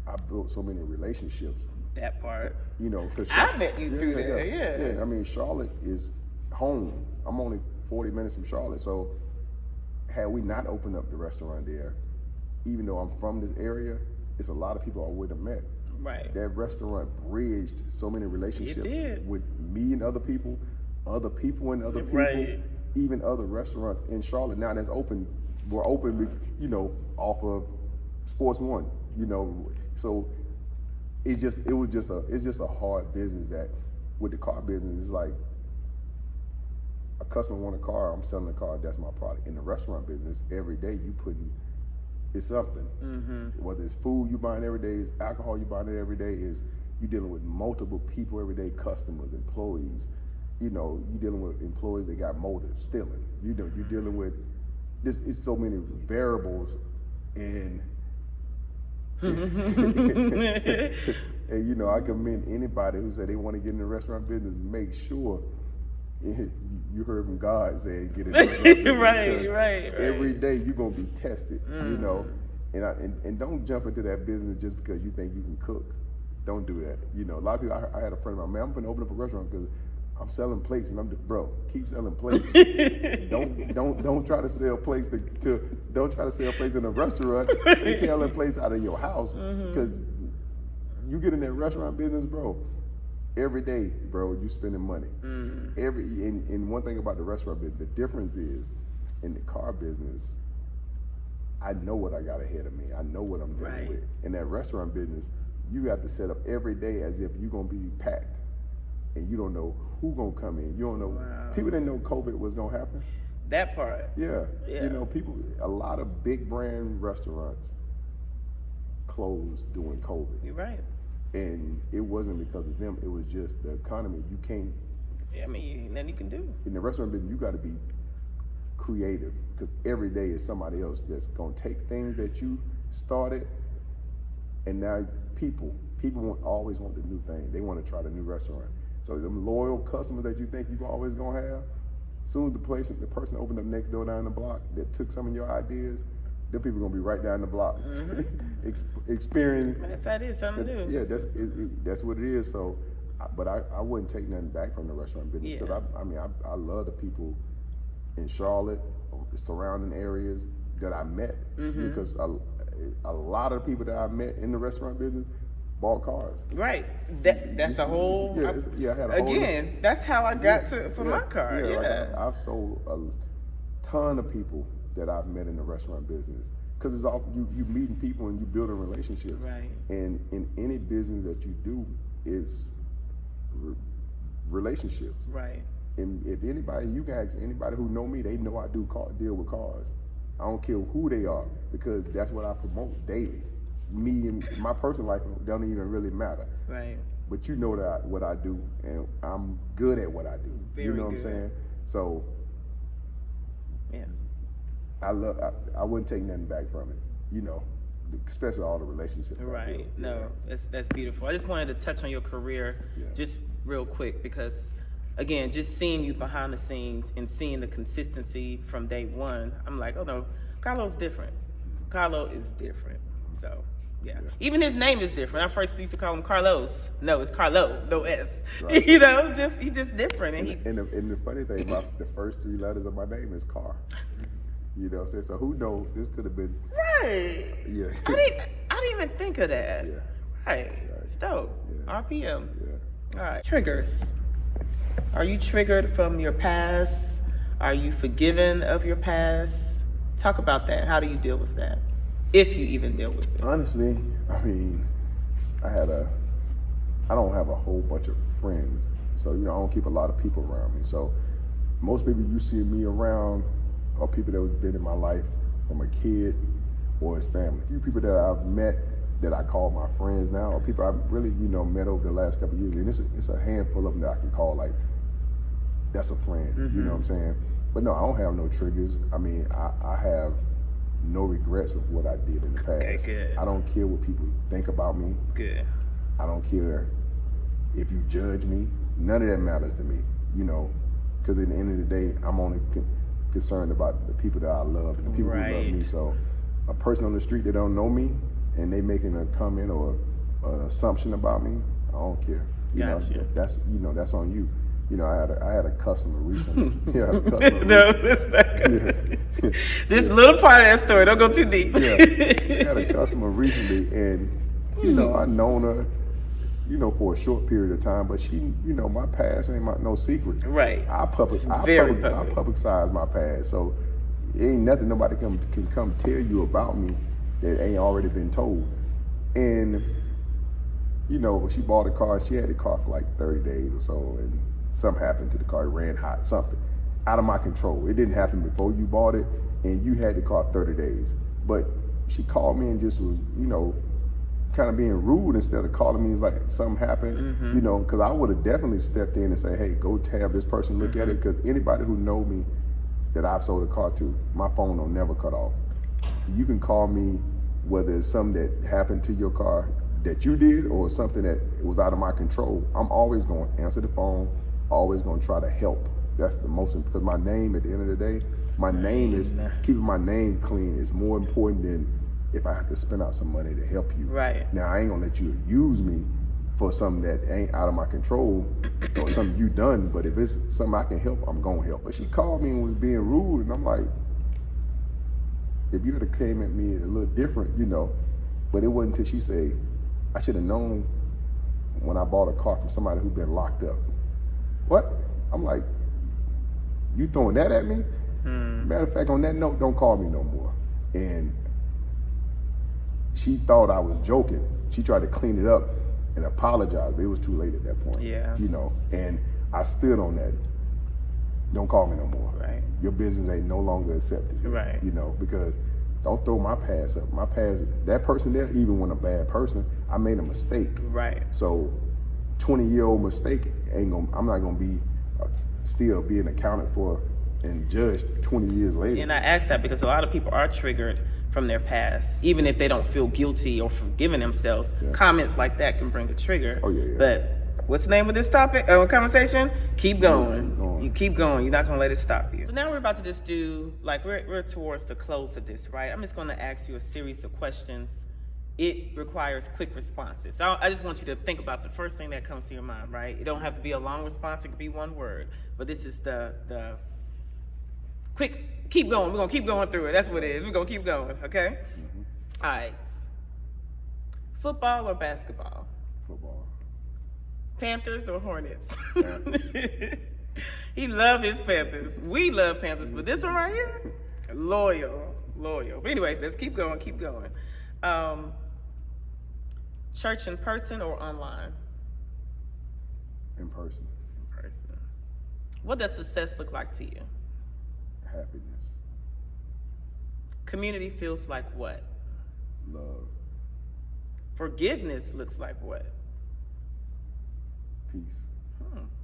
I built so many relationships. That part. You know, because I met you through there. Yeah. I mean, Charlotte is home. I'm only 40 minutes from Charlotte. So had we not opened up the restaurant there, even though I'm from this area, it's a lot of people I would have met. Right. That restaurant bridged so many relationships with me and other people and other people, even other restaurants in Charlotte now that's open. We're open, you know, off of Sports One, you know. So it's just a hard business. That with the car business, it's like a customer want a car, I'm selling a car, that's my product. In the restaurant business, every day you putting, it's something. Whether it's food you buying every day, it's alcohol you buying every day, is You're dealing with multiple people every day, customers, employees. You know, you're dealing with employees that got motives, stealing. You know, you're dealing with this. It's so many variables, and and you know, I commend anybody who say they want to get in the restaurant business. Make sure you heard from God saying get in the restaurant business. right. Every day you're gonna be tested. You know, and don't jump into that business just because you think you can cook. Don't do that. You know, a lot of people. I had a friend of mine. Man, I'm gonna open up a restaurant because I'm selling plates, and bro, keep selling plates. don't try to sell plates don't try to sell plates in a restaurant. Stay selling plates out of your house because you get in that restaurant business, bro. Every day, bro, you spending money. And one thing about the restaurant business, the difference is in the car business. I know what I got ahead of me. I know what I'm dealing with. In that restaurant business, you have to set up every day as if you're gonna be packed. And you don't know who gonna come in. You don't know. Wow. People didn't know COVID was gonna happen. That part. Yeah. You know, a lot of big brand restaurants closed during COVID. You're right. And it wasn't because of them. It was just the economy. You can't. I mean, nothing you can do. In the restaurant business, you got to be creative because every day is somebody else that's gonna take things that you started, and now people always want the new thing. They want to try the new restaurant. So them loyal customers that you think you always gonna have, as soon as the person opened up next door down the block that took some of your ideas, them people gonna be right down the block, experiencing. That's how it is, something to do. Yeah, that's what it is. So, but I wouldn't take nothing back from the restaurant business because I love the people in Charlotte, the surrounding areas that I met because a lot of the people that I met in the restaurant business bought cars. Right. That's a whole. I had a whole. That's how I got for my car. Like I've sold a ton of people that I've met in the restaurant business because it's all you meeting people and you building relationships. Right. And in any business that you do, it's relationships. Right. And if anybody, you can ask anybody who know me, they know I deal with cars. I don't care who they are because that's what I promote daily. Me and my personal life don't even really matter. Right. But you know that what I do, and I'm good at what I do. You know what I'm saying? So, yeah, I wouldn't take nothing back from it. You know, especially all the relationships. Right. No, that's beautiful. I just wanted to touch on your career just real quick because, again, just seeing you behind the scenes and seeing the consistency from day one, I'm like, oh no, Carlo's different. Carlo is different. So. Yeah. Even his name is different. I first used to call him Carlos. No, it's Carlo, no S. Right. You know, he's just different. And the funny thing about the first three letters of my name is Car. You know what I'm saying? So who knows? This could have been. Right. Yeah. I didn't even think of that. Yeah. Right. It's dope. Yeah. RPM. Yeah. All right. Triggers. Are you triggered from your past? Are you forgiven of your past? Talk about that. How do you deal with that? If you even deal with it. Honestly, I mean, I don't have a whole bunch of friends. So, you know, I don't keep a lot of people around me. So most people you see me around are people that have been in my life from a kid or his family. A few people that I've met that I call my friends now are people I've really, you know, met over the last couple of years. And it's a handful of them that I can call like, that's a friend, you know what I'm saying? But no, I don't have no triggers. I mean, I have no regrets of what I did in the past. Okay, good. I don't care what people think about me. Good. I don't care if you judge me. None of that matters to me, you know, because at the end of the day, I'm only concerned about the people that I love and the people who love me. So a person on the street that don't know me and they making a comment or an assumption about me, I don't care. You know, that's on you. You know, I had a customer recently. It's not good. This little part of that story, don't go too deep. I had a customer recently, and you know, I known her, you know, for a short period of time, but she, you know, my past ain't no secret. Right. I publicize my past, so it ain't nothing nobody can come tell you about me that ain't already been told. And you know, she bought a car. She had the car for like 30 days or so, and something happened to the car. It ran hot. Something out of my control. It didn't happen before you bought it, and you had the car 30 days. But she called me and just was, you know, kind of being rude instead of calling me like something happened, you know, because I would have definitely stepped in and say, hey, go have this person look at it, because anybody who know me that I've sold a car to, my phone don't never cut off. You can call me whether it's something that happened to your car that you did or something that was out of my control. I'm always going to answer the phone, always going to try to help. That's the most important, because my name at the end of the day, my name is, keeping my name clean is more important than if I have to spend out some money to help you. Right. Now, I ain't gonna let you use me for something that ain't out of my control or something you done, but if it's something I can help, I'm gonna help. But she called me and was being rude, and I'm like, if you would have came at me a little different, you know, but it wasn't until she said, I should have known when I bought a car from somebody who'd been locked up. What? I'm like, you throwing that at me? Matter of fact, on that note, don't call me no more. And she thought I was joking. She tried to clean it up and apologize, but it was too late at that point. Yeah. You know, and I stood on that. Don't call me no more. Right. Your business ain't no longer accepted. Right. You know, because don't throw my past up. My past, that person there, even when a bad person, I made a mistake. Right. So 20-year-old mistake ain't gonna, I'm not gonna be still being accounted for and judged 20 years later. And I ask that because a lot of people are triggered from their past, even if they don't feel guilty or forgiving themselves. Comments like that can bring a trigger. Oh, yeah. But what's the name of this topic, conversation? Keep going. You keep going. You're not going to let it stop you. So now we're about to just do, like, we're towards the close of this, right? I'm just going to ask you a series of questions. It requires quick responses. So I just want you to think about the first thing that comes to your mind, right? It don't have to be a long response. It could be one word. But this is the quick, keep going. We're going to keep going through it. That's what it is. We're going to keep going, okay? All right. Football or basketball? Football. Panthers or Hornets? Panthers. He loves his Panthers. We love Panthers, but this one right here, loyal. But anyway, let's keep going. Church in person or online? In person. In person. What does success look like to you? Happiness. Community feels like what? Love. Forgiveness looks like what? Peace.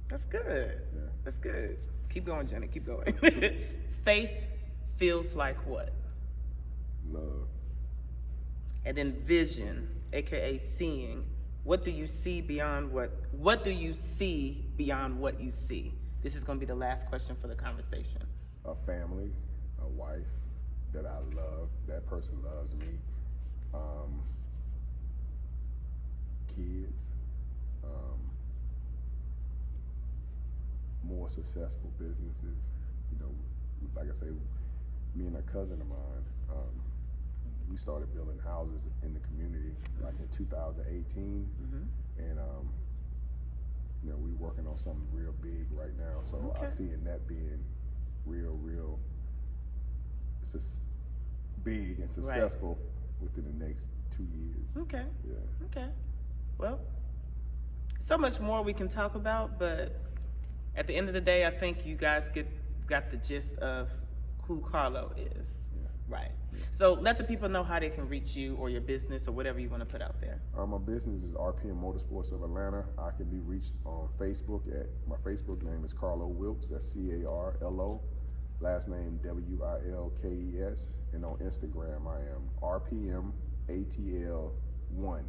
That's good. Yeah. That's good. Keep going, Jenny. Keep going. Faith feels like what? Love. And then vision, aka seeing. What do you see beyond what do you see beyond what you see? This is going to be the last question for the conversation. A family, a wife that I love, that person loves me. Kids. More successful businesses. You know, like I say, me and a cousin of mine, we started building houses in the community like in 2018, and you know, we working on something real big right now. So I see in that being real big and successful within the next 2 years. Okay. Yeah. Okay. Well, so much more we can talk about, but at the end of the day, I think you guys got the gist of who Carlo is. Yeah. Right. Yeah. So let the people know how they can reach you or your business or whatever you want to put out there. My business is RPM Motorsports of Atlanta. I can be reached on Facebook my Facebook name is Carlo Wilkes. That's Carlo. Last name Wilkes. And on Instagram, I am RPM ATL1.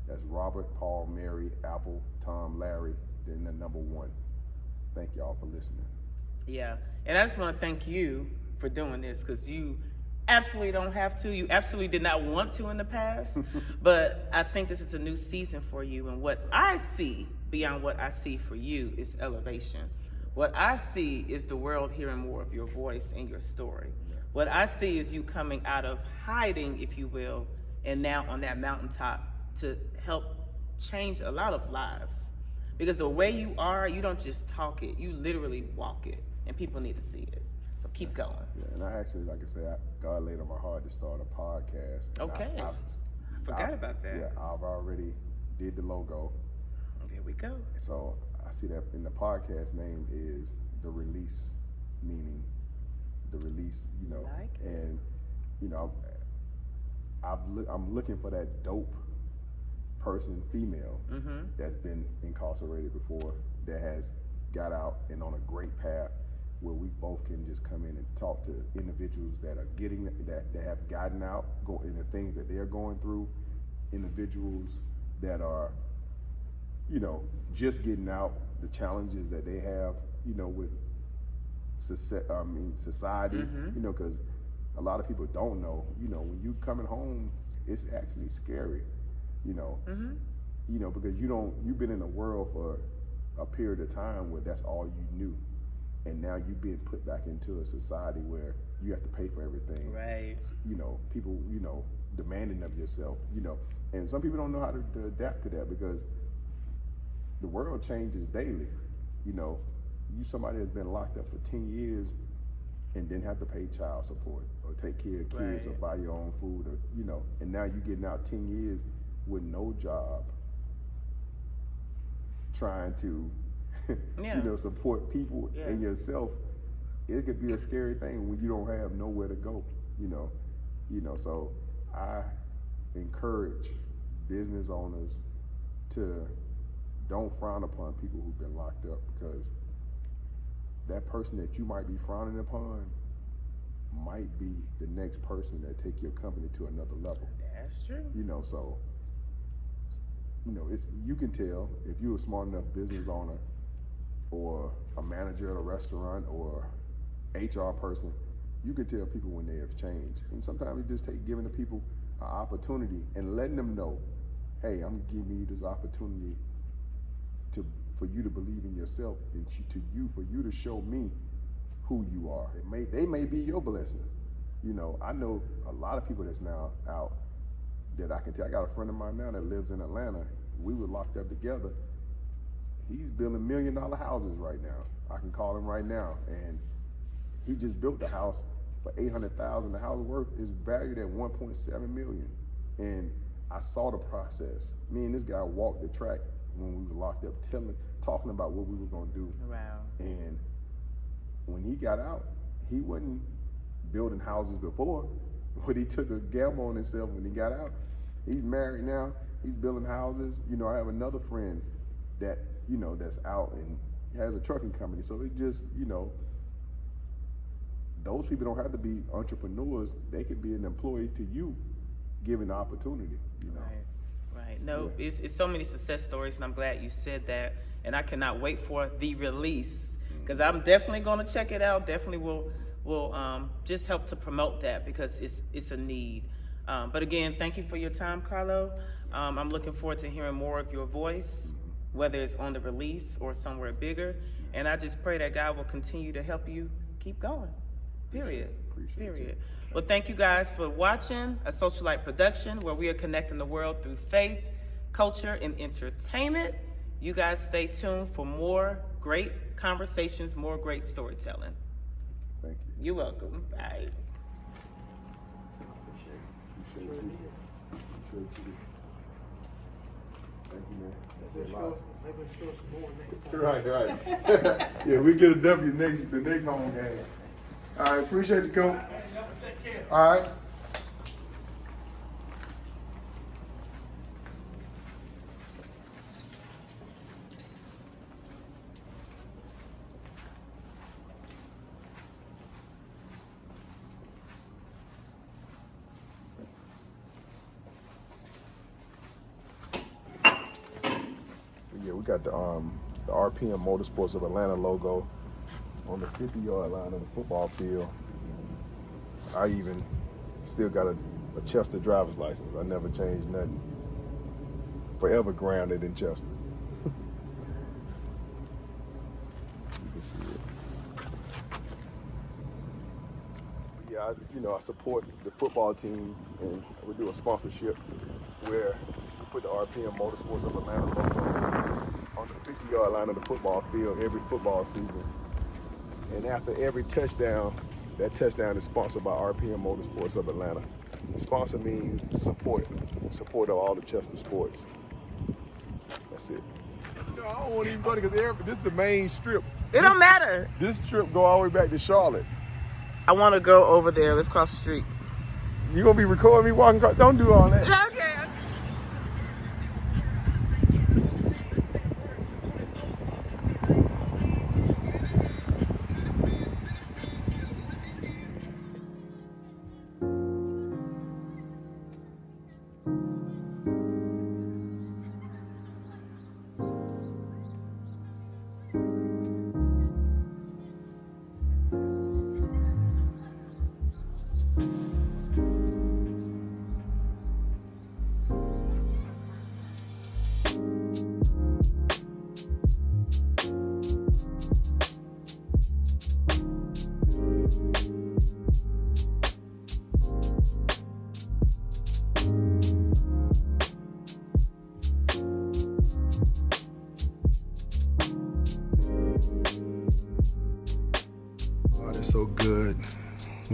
That's Robert, Paul, Mary, Apple, Tom, Larry, then the number 1. Thank y'all for listening. Yeah, and I just want to thank you for doing this, because you absolutely don't have to. You absolutely did not want to in the past, but I think this is a new season for you, and what I see beyond what I see for you is elevation. What I see is the world hearing more of your voice and your story. Yeah. What I see is you coming out of hiding, if you will, and now on that mountaintop to help change a lot of lives. Because the way you are, you don't just talk it, you literally walk it, and people need to see it. So keep going. Yeah, and I actually, like I said, God laid on my heart to start a podcast. Okay. I forgot about that. Yeah, I've already did the logo. There we go. So I see that in the podcast name is The Release, meaning the release, you know. Like it. And, you know, I'm looking for that dope person, female, that's been incarcerated before, that has got out and on a great path, where we both can just come in and talk to individuals that are getting that have gotten out, in the things that they're going through, individuals that are, just getting out, the challenges that they have, with society, because a lot of people don't know, when you coming home, it's actually scary, because you've been in a world for a period of time where that's all you knew. And now you're being put back into a society where you have to pay for everything. Right. People, demanding of yourself, and some people don't know how to adapt to that, because the world changes daily. You somebody that's been locked up for 10 years and didn't have to pay child support or take care of kids or buy your own food, or, and now you're getting out 10 years with no job, trying to support people and yourself. It could be a scary thing when you don't have nowhere to go, so I encourage business owners to don't frown upon people who've been locked up, because that person that you might be frowning upon might be the next person that take your company to another level. That's true. So you can tell if you're a smart enough business owner or a manager at a restaurant or HR person, you can tell people when they have changed. And sometimes it just takes giving the people an opportunity and letting them know, hey, I'm giving you this opportunity for you to believe in yourself, and for you to show me who you are. They may be your blessing. I know a lot of people that's now out that I can tell. I got a friend of mine now that lives in Atlanta. We were locked up together. He's building $1 million houses right now. I can call him right now, and he just built the house for $800,000. The house is valued at $1.7 million. And I saw the process. Me and this guy walked the track when we were locked up, talking about what we were gonna do. Wow. And when he got out, he wasn't building houses before, but he took a gamble on himself when he got out. He's married now. He's building houses. I have another friend that, that's out and has a trucking company. So it just, those people don't have to be entrepreneurs. They could be an employee to you, given the opportunity, Right. No, it's so many success stories, and I'm glad you said that. And I cannot wait for the release, because I'm definitely going to check it out. Definitely will just help to promote that, because it's a need. But again, thank you for your time, Carlo. I'm looking forward to hearing more of your voice, whether it's on the release or somewhere bigger. And I just pray that God will continue to help you keep going. Period. Appreciate you. Well, thank you guys for watching a Socialite production, where we are connecting the world through faith, culture, and entertainment. You guys stay tuned for more great conversations, more great storytelling. Thank you. You're welcome. Bye. Appreciate you. Thank you, man. Maybe let's go some more next time. Right. Yeah, we get a W the next home game. All right, appreciate you, Coach. All right. Yeah, we got the RPM Motorsports of Atlanta logo on the 50-yard line of the football field. I even still got a Chester driver's license. I never changed nothing. Forever grounded in Chester. You can see it. Yeah, I support the football team, and we do a sponsorship where we put the RPM Motorsports of Atlanta logo on the 50-yard line of the football field every football season. And after every touchdown, that touchdown is sponsored by RPM Motorsports of Atlanta. Sponsor means support of all the Chester sports. That's it. No, I don't want to even go because this is the main strip. It don't matter. This trip go all the way back to Charlotte. I want to go over there. Let's cross the street. You gonna be recording me walking across? Don't do all that. Okay.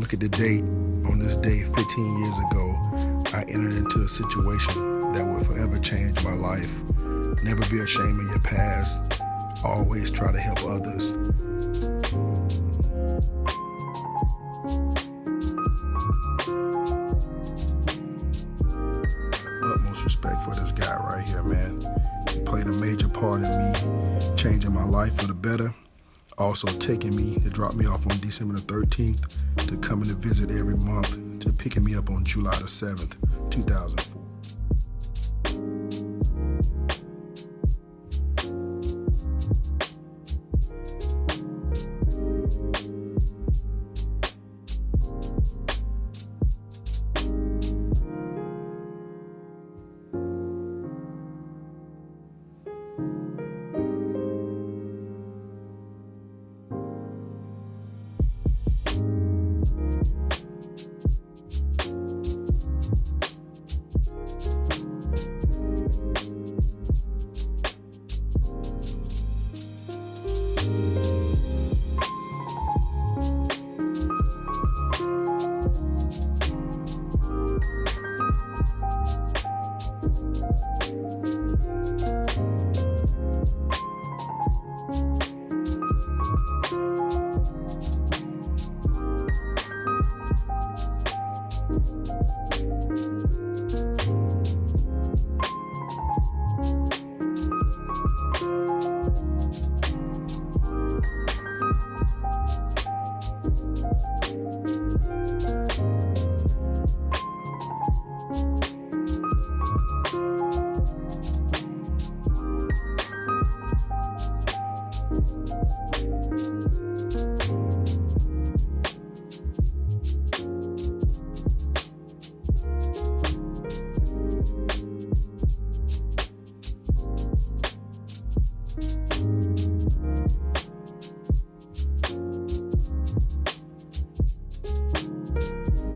look at the date, on this day 15 years ago, I entered into a situation that will forever change my life. Never be ashamed of your past. Always try to help others. Utmost respect for this guy right here, man. He played a major part in me changing my life for the better. Also taking me to drop me off on December the 13th, to coming to visit every month, to picking me up on July the 7th, 2004.